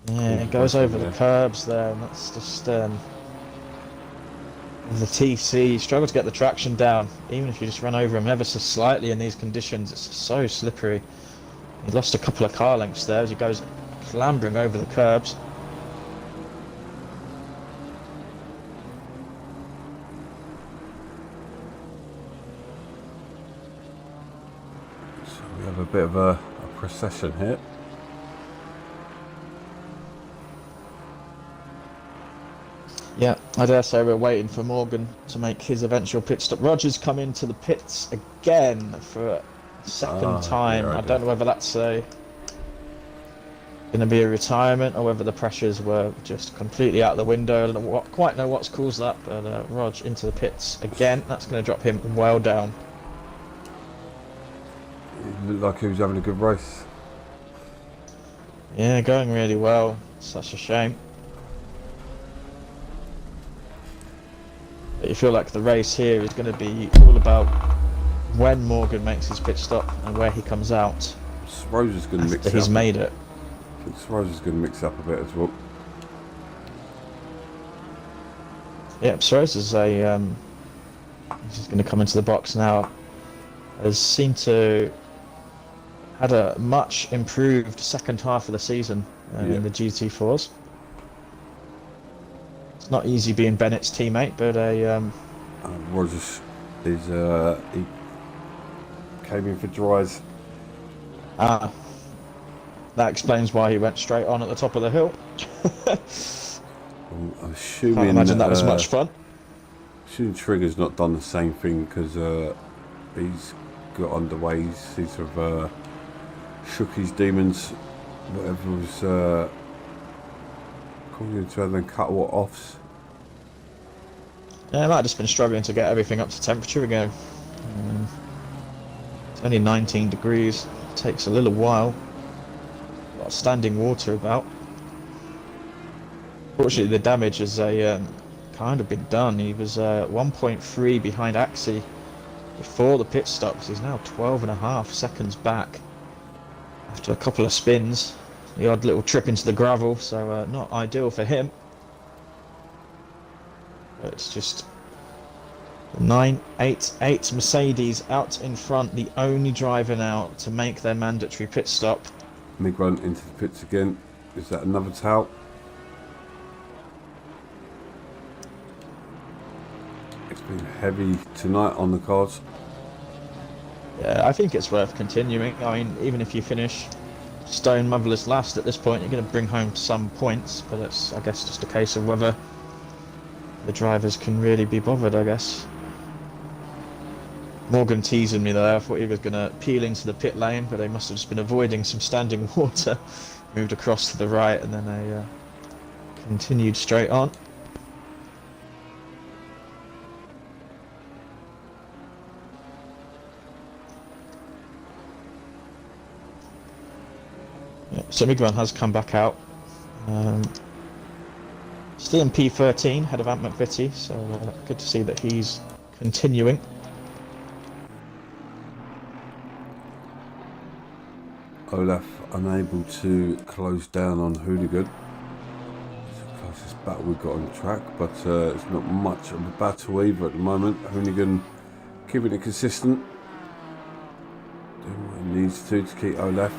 Yeah, it goes over the curbs there, and that's just The TC struggled to get the traction down, even if you just run over him ever so slightly in these conditions. It's so slippery. He lost a couple of car lengths there as he goes clambering over the curbs. So we have a bit of a procession here. Yeah, I dare say we're waiting for Morgan to make his eventual pit stop. Roger's come into the pits again for a second time. Yeah, I don't know whether that's going to be a retirement or whether the pressures were just completely out the window. I don't quite know what's caused that, but Rog into the pits again. That's going to drop him well down. It looked like he was having a good race. Yeah, going really well. Such a shame. But you feel like the race here is going to be all about when Morgan makes his pit stop and where he comes out. Roger's going to mix it up. He's made it. I think Roger's going to mix up a bit as well. Yep, Soros is he's going to come into the box now. Has seemed to had a much improved second half of the season in the GT4s. It's not easy being Bennett's teammate, but Rogers is he came in for dries. that explains why he went straight on at the top of the hill. I'm assuming Can't imagine that was much fun. Assuming Trigger's not done the same thing because he's got underway. He's sort of shook his demons, whatever was calling to have them cut what offs. Yeah, I might have just been struggling to get everything up to temperature again. It's only 19 degrees. It takes a little while. A lot of standing water about. Fortunately, the damage has kind of been done. He was 1.3 behind Axie before the pit stops. He's now 12.5 seconds back after a couple of spins. The odd little trip into the gravel, so not ideal for him. But it's just 988 Mercedes out in front, the only driver now to make their mandatory pit stop. Mig run into the pits again. Is that another tout? It's been heavy tonight on the cards. Yeah, I think it's worth continuing. I mean, even if you finish stone motherless last at this point, you're going to bring home some points, but it's, I guess, just a case of whether the drivers can really be bothered, I guess. Morgan teasing me there. I thought he was going to peel into the pit lane, but they must have just been avoiding some standing water. Moved across to the right and then they continued straight on. Yeah, so Miguel has come back out. Still in P13, head of Ant McVitie, so good to see that he's continuing. Olaf unable to close down on Hooligan. It's the closest battle we've got on the track, but it's not much of a battle either at the moment. Hooligan keeping it consistent, doing what he needs to keep Olaf.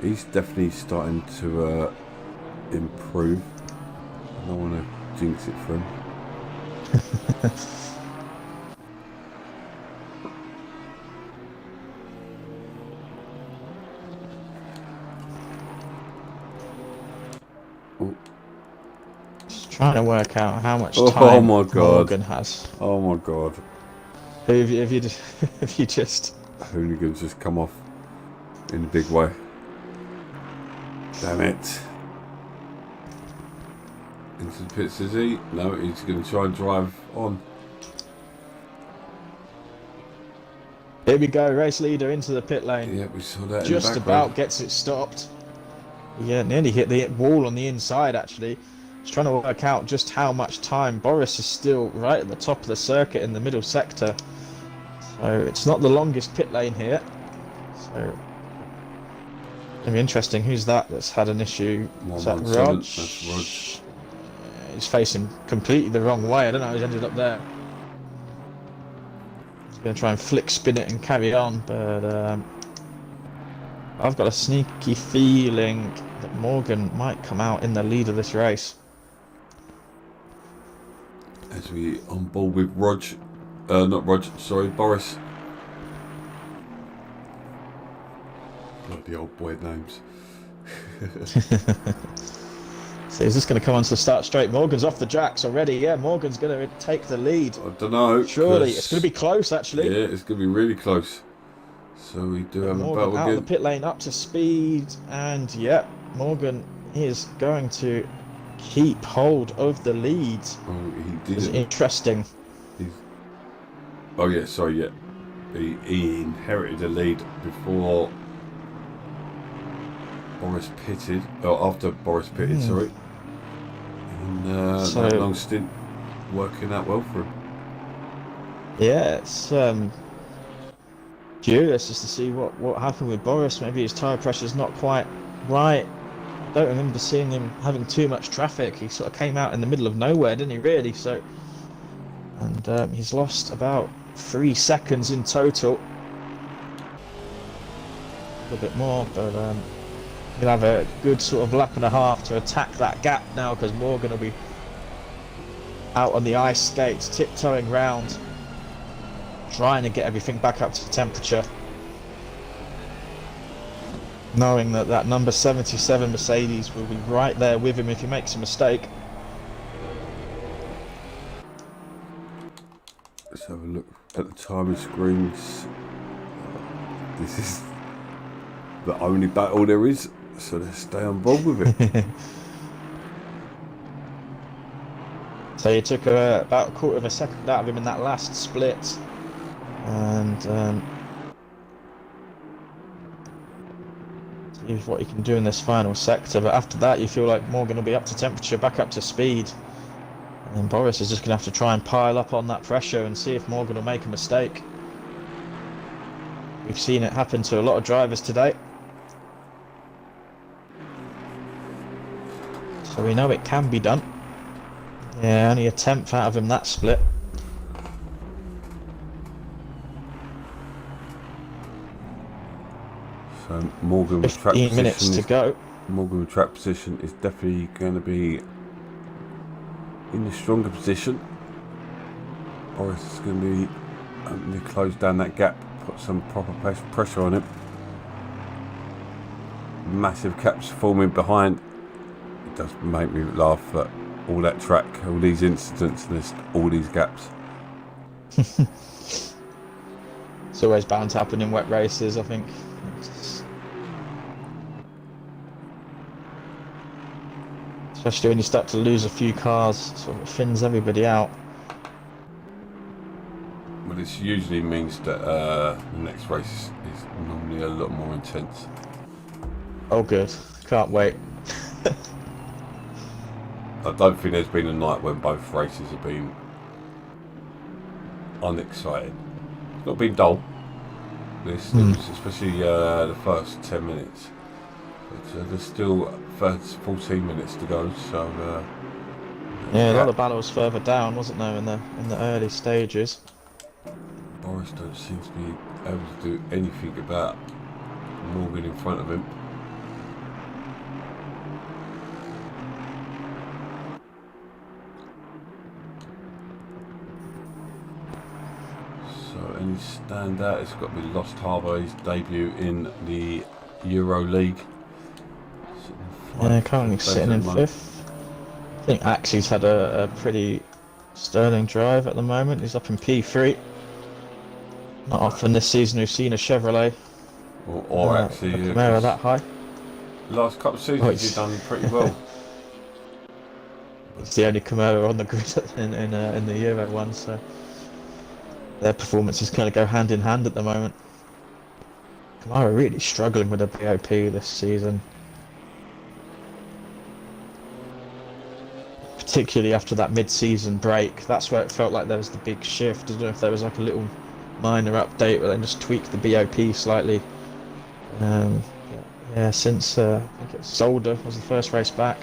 He's definitely starting to improve. I don't want to jinx it for him. Just trying to work out how much time Morgan has. Oh my god. If you just Hooligan's just come off in a big way. Damn it. Into the pits, is he? No, he's going to try and drive on. Here we go, race leader into the pit lane. Yeah, we saw that. Just about gets it stopped. Yeah, nearly hit the wall on the inside actually. Just trying to work out just how much time. Boris is still right at the top of the circuit in the middle sector. So it's not the longest pit lane here. So it'll be interesting. Who's that's had an issue? Is that Rog? That's Rog. he's facing completely the wrong way. I don't know how he's ended up there. He's going to try and flick spin it and carry on, but I've got a sneaky feeling that Morgan might come out in the lead of this race. As we on board with Boris. Bloody old boy names. So is this going to come onto the start straight? Morgan's off the jacks already. Yeah, Morgan's going to take the lead. I don't know. Surely it's going to be close, actually. Yeah, it's going to be really close. So we do have Morgan a battle out again. of the pit lane, up to speed, and yeah, Morgan is going to keep hold of the lead. Oh, he did. It's interesting. Oh yeah, sorry, yeah. He inherited the lead before Boris pitted, or after Boris pitted, sorry. And that long stint working out well for him. Yeah, it's curious just to see what happened with Boris. Maybe his tyre pressure's not quite right. I don't remember seeing him having too much traffic. He sort of came out in the middle of nowhere, didn't he, really? So, and he's lost about 3 seconds in total. A little bit more, but he'll have a good sort of lap and a half to attack that gap now, because Morgan will be out on the ice skates, tiptoeing round, trying to get everything back up to temperature, knowing that that number 77 Mercedes will be right there with him if he makes a mistake. Let's have a look at the timing screens. This is the only battle there is, so let's stay on board with it. So you took about a quarter of a second out of him in that last split, and see what he can do in this final sector. But after that, you feel like Morgan will be up to temperature, back up to speed, and Boris is just going to have to try and pile up on that pressure and see if Morgan will make a mistake. We've seen it happen to a lot of drivers today, so we know it can be done. Yeah, only a tenth out of him that split. So Morgan with track 15 minutes to go. Morgan with track position is definitely going to be in a stronger position. Boris is going to be hoping to close down that gap, put some proper pressure on him. Massive caps forming behind. It does make me laugh that all that track, all these incidents, and there's all these gaps. It's always bound to happen in wet races, I think. Especially when you start to lose a few cars, sort of thins everybody out. Well, this usually means that the next race is normally a lot more intense. Oh good, can't wait. I don't think there's been a night when both races have been unexciting. It's not been dull, this, especially the first 10 minutes. But there's still 14 minutes to go, so yeah, a lot of battles further down, wasn't there, in the early stages. Boris don't seem to be able to do anything about Morgan in front of him. Any standout, it's got to be Lost Harbour, his debut in the Euro League. Yeah, currently sitting in 5th. I think Axie's had a pretty sterling drive at the moment. He's up in P3. Not often this season we've seen a Chevrolet or actually a Camaro that high. Last couple of seasons he's done pretty well. It's the only Camaro on the grid in the Euro one, so their performances kind of go hand in hand at the moment. Camaro really struggling with the BOP this season, particularly after that mid-season break. That's where it felt like there was the big shift. I don't know if there was like a little minor update where they just tweaked the BOP slightly. Yeah, since I think it was Zolder was the first race back.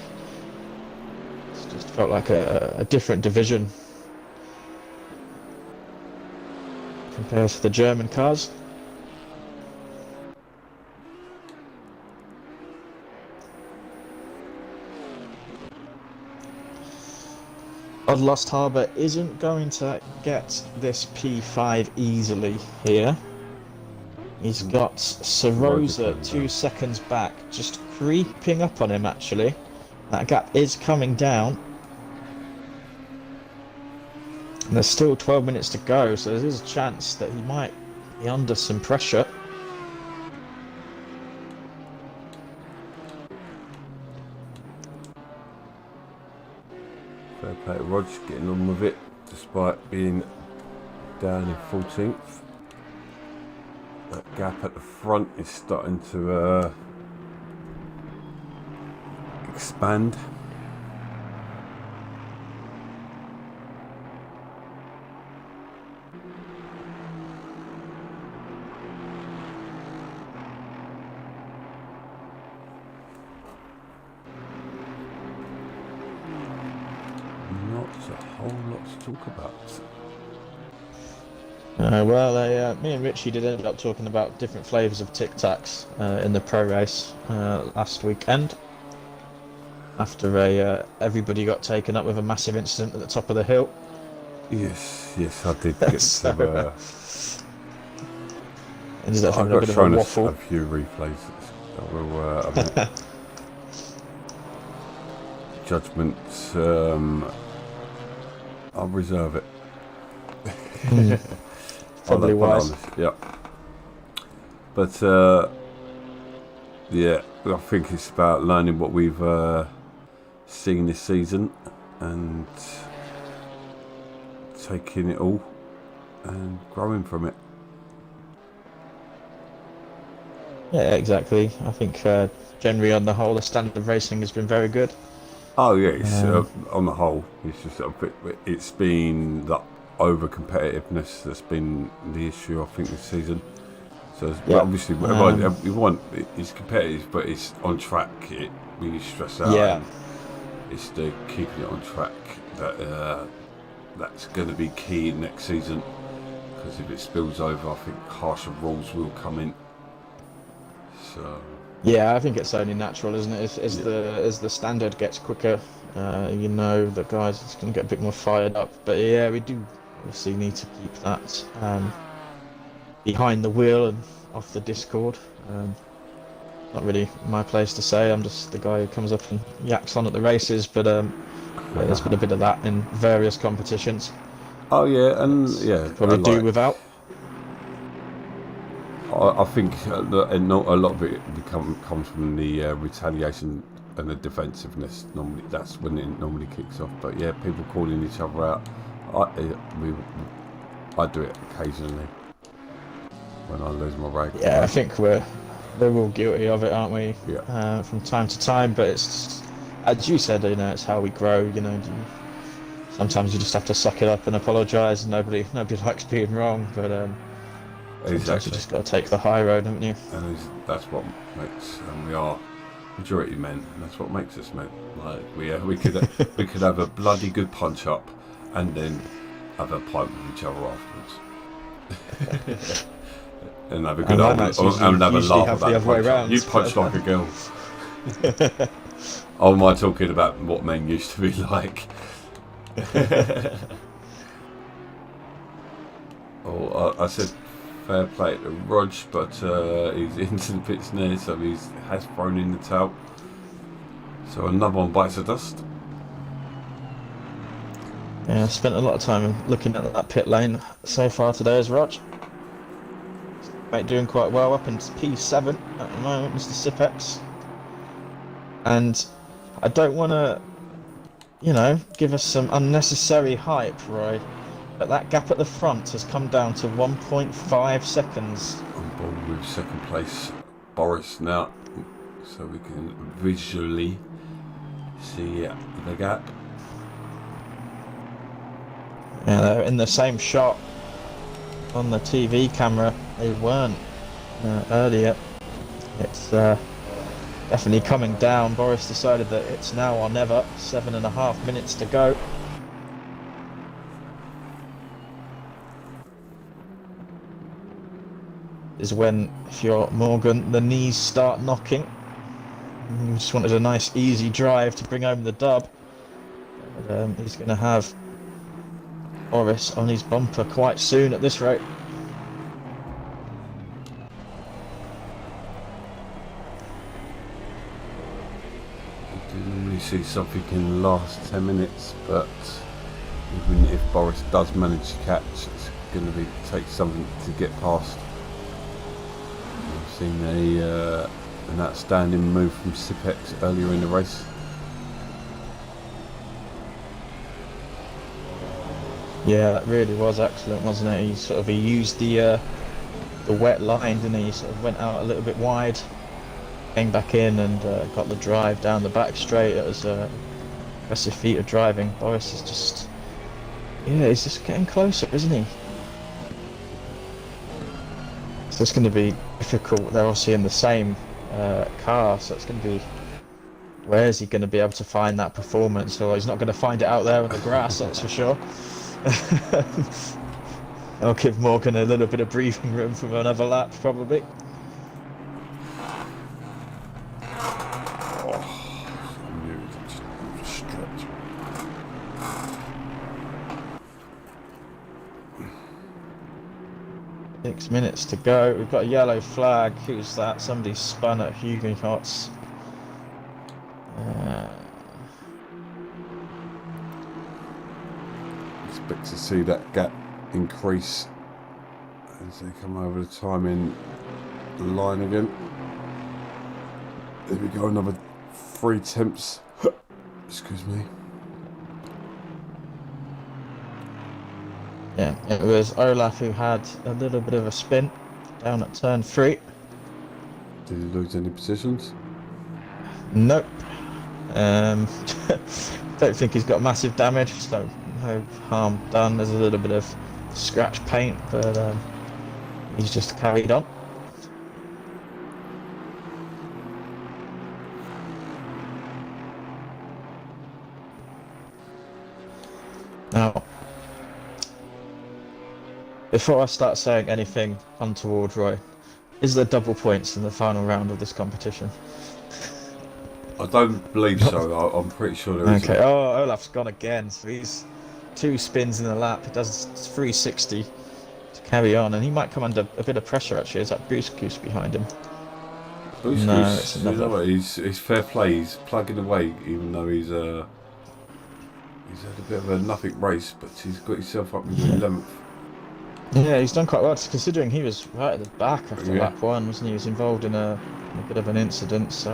Just felt like a different division compared to the German cars. Odd Lost Harbour isn't going to get this P5 easily here. He's got Sarosa 2 seconds back, just creeping up on him actually. That gap is coming down. And there's still 12 minutes to go, so there is a chance that he might be under some pressure. Fair play to Rog, getting on with it despite being down in 14th. That gap at the front is starting to expand. Not a whole lot to talk about. Me and Richie did end up talking about different flavours of Tic Tacs in the pro race last weekend. After everybody got taken up with a massive incident at the top of the hill. Yes, I did get to. Ended up I having a got bit of a shown waffle. a few replays. That will, judgment. I'll reserve it. Probably wise. Yeah. But yeah, I think it's about learning what we've seen this season and taking it all and growing from it. Yeah, exactly. I think generally on the whole, the standard of racing has been very good. Oh yeah, it's, on the whole, it's just it's been the over competitiveness that's been the issue, I think, this season. So obviously, we want it's competitive, but it's on track. It really stress out. Yeah. It's the keeping it on track that that's going to be key next season. Because if it spills over, I think harsher rules will come in. So. Yeah, I think it's only natural, isn't it? As the standard gets quicker, you know, the guys are going to get a bit more fired up. But yeah, we do obviously need to keep that behind the wheel and off the Discord. Not really my place to say. I'm just the guy who comes up and yaks on at the races. But there's been a bit of that in various competitions. Oh yeah, and yeah, probably do without. I think a lot of it comes from the retaliation and the defensiveness. Normally, that's when it normally kicks off. But yeah, people calling each other out. I do it occasionally when I lose my rag. Yeah, I think we're all guilty of it, aren't we? Yeah. From time to time, but it's as you said, you know, it's how we grow. You know, sometimes you just have to suck it up and apologise. Nobody likes being wrong, but sometimes you just got to take the high road, haven't you? And that's what makes, and we are majority men, and that's what makes us men. Like we could have a bloody good punch up, and then have a pint with each other afterwards, and have a good and have a laugh about the punch up. You punch like a girl. Oh, am I talking about what men used to be like? I said fair play to Rog, but he's into the pits now, so he has thrown in the towel. So another one bites the dust. Yeah, I spent a lot of time looking at that pit lane so far today as Rog. Mate, doing quite well up in P7 at the moment, Mr. Sipex. And I don't want to, you know, give us some unnecessary hype, Roy. But that gap at the front has come down to 1.5 seconds. On board with second place Boris now, so we can visually see the gap. Yeah, they're in the same shot on the TV camera. They weren't earlier. It's definitely coming down. Boris decided that it's now or never. 7.5 minutes to go. Is when, if you're Morgan, the knees start knocking. You just wanted a nice easy drive to bring home the dub. But, he's going to have Boris on his bumper quite soon at this rate. I do normally see something in the last 10 minutes, but even if Boris does manage to catch, it's going to take something to get past. I've seen an outstanding move from Sipex earlier in the race. Yeah, that really was excellent, wasn't it? He used the wet line, didn't he? He sort of went out a little bit wide, came back in, and got the drive down the back straight. It was a impressive feat of driving. Boris is just, yeah, he's just getting closer, isn't he? So it's going to be difficult. They're obviously in the same car, so it's going to be, where is he going to be able to find that performance? Or he's not going to find it out there on the grass, that's for sure. I'll give Morgan a little bit of breathing room for another lap, probably. Stretch. 6 minutes to go. We've got a yellow flag. Who's that? Somebody spun at Hugenhotz. Expect to see that gap increase as they come over the timing line again. There we go, another 3 tenths. Excuse me. Yeah, it was Olaf who had a little bit of a spin down at turn 3. Did he lose any positions? Nope. Don't think he's got massive damage, so no harm done. There's a little bit of scratch paint, but he's just carried on. Now, before I start saying anything untoward, Roy, is there double points in the final round of this competition? I don't believe so. I'm pretty sure there is. Okay. Oh, Olaf's gone again. So he's 2 spins in the lap. He does 360 to carry on, and he might come under a bit of pressure. Actually, is that Boost Goose behind him? Boost No, Goose, it's another. he's fair play. He's plugging away, even though he's had a bit of a nothing race, but he's got himself up in the 11th. Yeah, he's done quite well, considering he was right at the back after lap 1, wasn't he? He was involved in a bit of an incident, so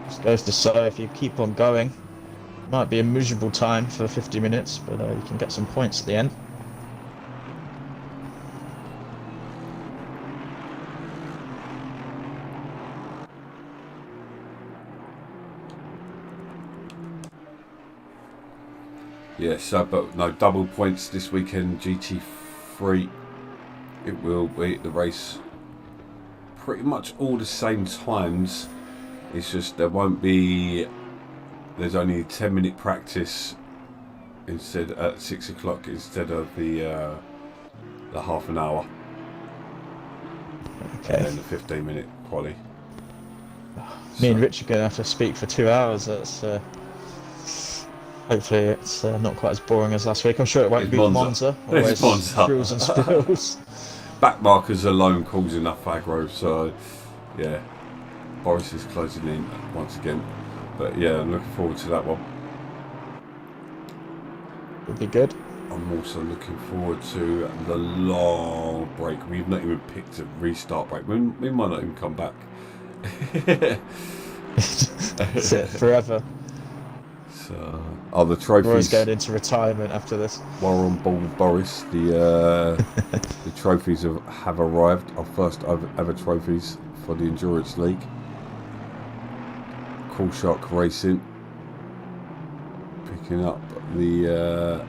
just goes to say, if you keep on going, it might be a miserable time for 50 minutes, but you can get some points at the end. Yeah, so but no double points this weekend. GT3, it will be the race pretty much all the same times. It's just there won't be. There's only a 10-minute practice instead at 6 o'clock instead of the half an hour. Okay. And then the 15-minute quali. Me and Rich are going to have to speak for 2 hours. That's hopefully it's not quite as boring as last week. I'm sure it won't be Monza. It's Monza. Thrills and spills. Back markers alone cause enough aggro, so yeah. Boris is closing in once again. But yeah, I'm looking forward to that one. Would be good. I'm also looking forward to the long break. We've not even picked a restart break. We might not even come back. That's it, forever. So, the trophies. Roy's going into retirement after this. While we're on board with Boris, the trophies have arrived. Our first ever trophies for the Endurance League. Trak Racing picking up the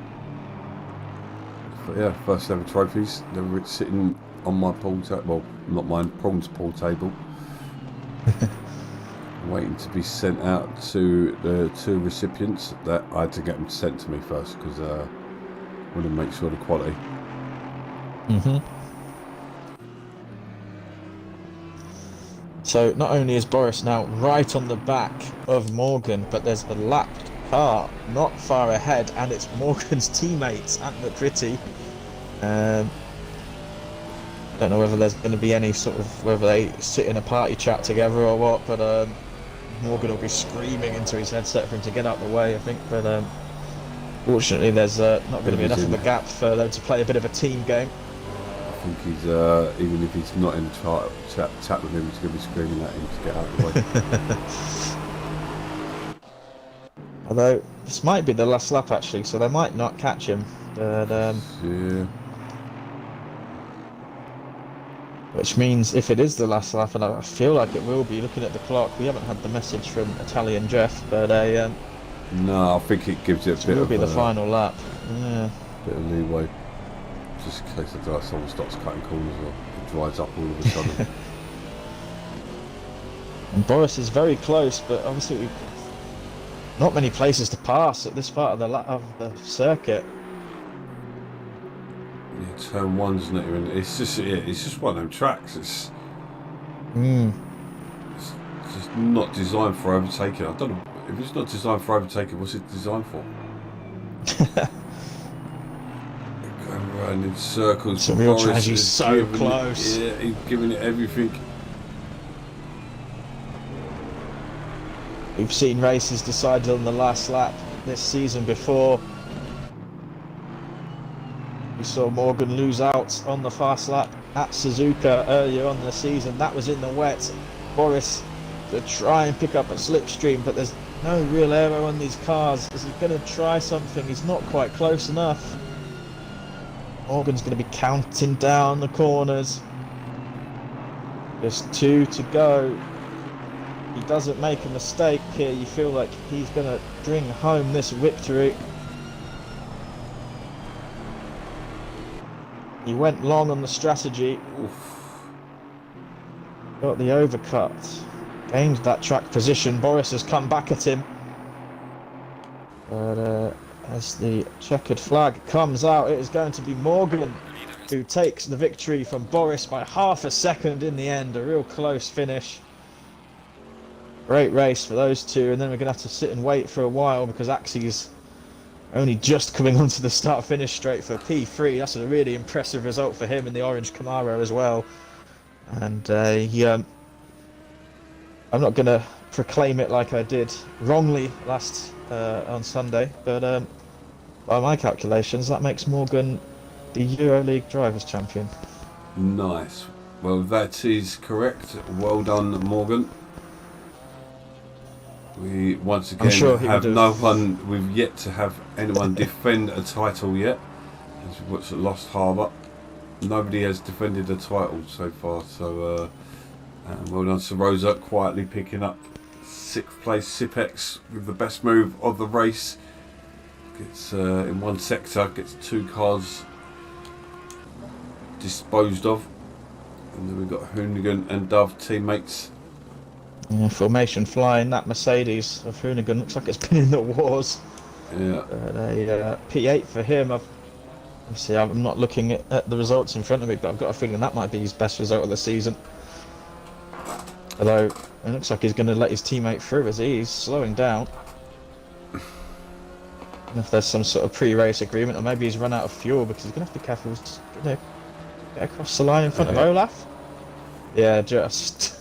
first ever trophies. They're sitting on my pool table. Well, not mine, Prawn's pool table. waiting to be sent out to the 2 recipients. That I had to get them sent to me first because I want to make sure the quality. So not only is Boris now right on the back of Morgan, but there's a lapped car not far ahead, and it's Morgan's teammates at the Pretty. Don't know whether there's going to be any sort of, whether they sit in a party chat together or what, but Morgan will be screaming into his headset for him to get out of the way, I think. But fortunately, there's not going to be enough of a gap for them to play a bit of a team game. I think he's, even if he's not in chat with him, he's going to be screaming at him to get out of the way. Although, this might be the last lap actually, so they might not catch him. But, yeah. Which means if it is the last lap, and I feel like it will be, looking at the clock, we haven't had the message from Italian Jeff, but no, I think it gives you a bit of... It will be the final lap. Yeah. Bit of leeway. Just in case someone stops cutting corners or it dries up all of a sudden. And Boris is very close, but obviously not many places to pass at this part of the circuit. Yeah, turn 1's not even... It's just one of them tracks. It's just not designed for overtaking. I don't know if it's not designed for overtaking. What's it designed for? Going around in circles. It's a real tragedy. He's so close. Yeah, he's giving it everything. We've seen races decided on the last lap this season before. We saw Morgan lose out on the fast lap at Suzuka earlier on in the season. That was in the wet. Boris to try and pick up a slipstream, but there's no real aero on these cars. Is he going to try something? He's not quite close enough. Morgan's going to be counting down the corners. Just 2 to go. He doesn't make a mistake here. You feel like he's going to bring home this victory. He went long on the strategy. Oof. Got the overcut. Gained that track position. Boris has come back at him. But as the checkered flag comes out, it is going to be Morgan who takes the victory from Boris by half a second in the end. A real close finish. Great race for those two, and then we're going to have to sit and wait for a while because Axie's only just coming onto the start-finish straight for P3. That's a really impressive result for him in the orange Camaro as well. And I'm not going to proclaim it like I did wrongly last on Sunday, but by my calculations, that makes Morgan the EuroLeague Drivers' Champion. Nice. Well, that is correct. Well done, Morgan. We once again have no one. We've yet to have anyone defend a title yet. As we've watched at Lost Harbour, nobody has defended a title so far. So, well done, Sir Rosa, quietly picking up 6th place. Sipex with the best move of the race. Gets in one sector, gets 2 cars disposed of, and then we've got Hoonigan and Dove teammates. Yeah, formation flying. That Mercedes of Hoonigan looks like it's been in the wars. Yeah. A P8 for him. Obviously, I'm not looking at the results in front of me, but I've got a feeling that might be his best result of the season. Although it looks like he's going to let his teammate through as he's slowing down. And if there's some sort of pre-race agreement, or maybe he's run out of fuel because he's going to have to be careful. He's going to get across the line in front of Olaf. Yeah, just.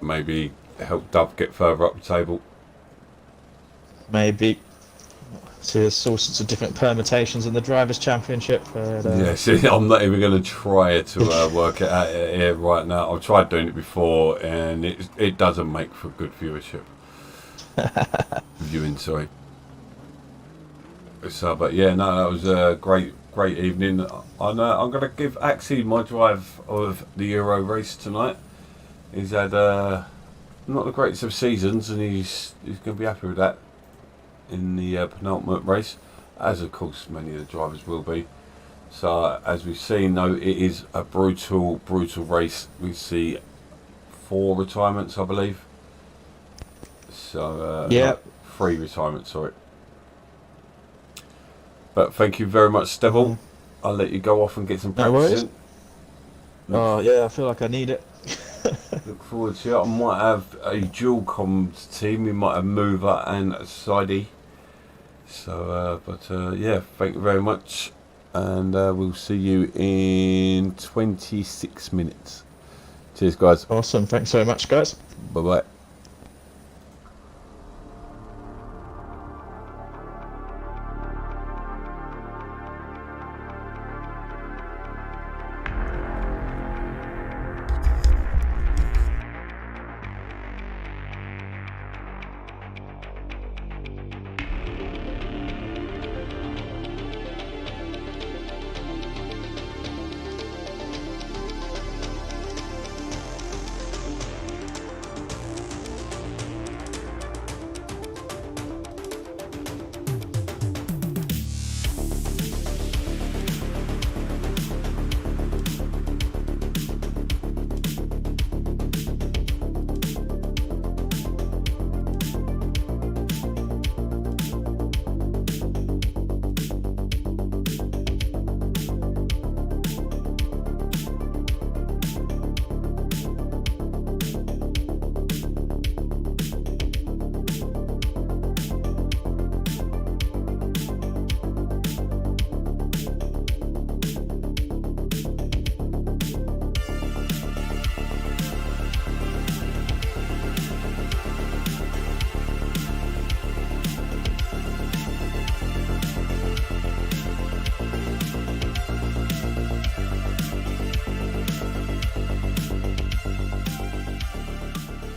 Maybe help Dove get further up the table. Maybe. So there's all sorts of different permutations in the Drivers' Championship. But, yeah, see, I'm not even going to try to work it out here right now. I've tried doing it before, and it doesn't make for good viewership. Viewing, sorry. So, but yeah, no, that was a great evening. I'm going to give Axie my drive of the Euro race tonight. He's had not the greatest of seasons, and he's going to be happy with that in the penultimate race, as of course many of the drivers will be. So as we've seen, though, it is a brutal race. We see 4 retirements, I believe. So Yeah. no, 3 retirements, sorry. But thank you very much, Stevil. I'll let you go off and get some No practice worries. in. Oh yeah, I feel like I need it. Look forward to it. I might have a dual comms team. We might have Mover and Sidey. So, yeah, thank you very much. And we'll see you in 26 minutes. Cheers, guys. Awesome. Thanks very much, guys. Bye-bye.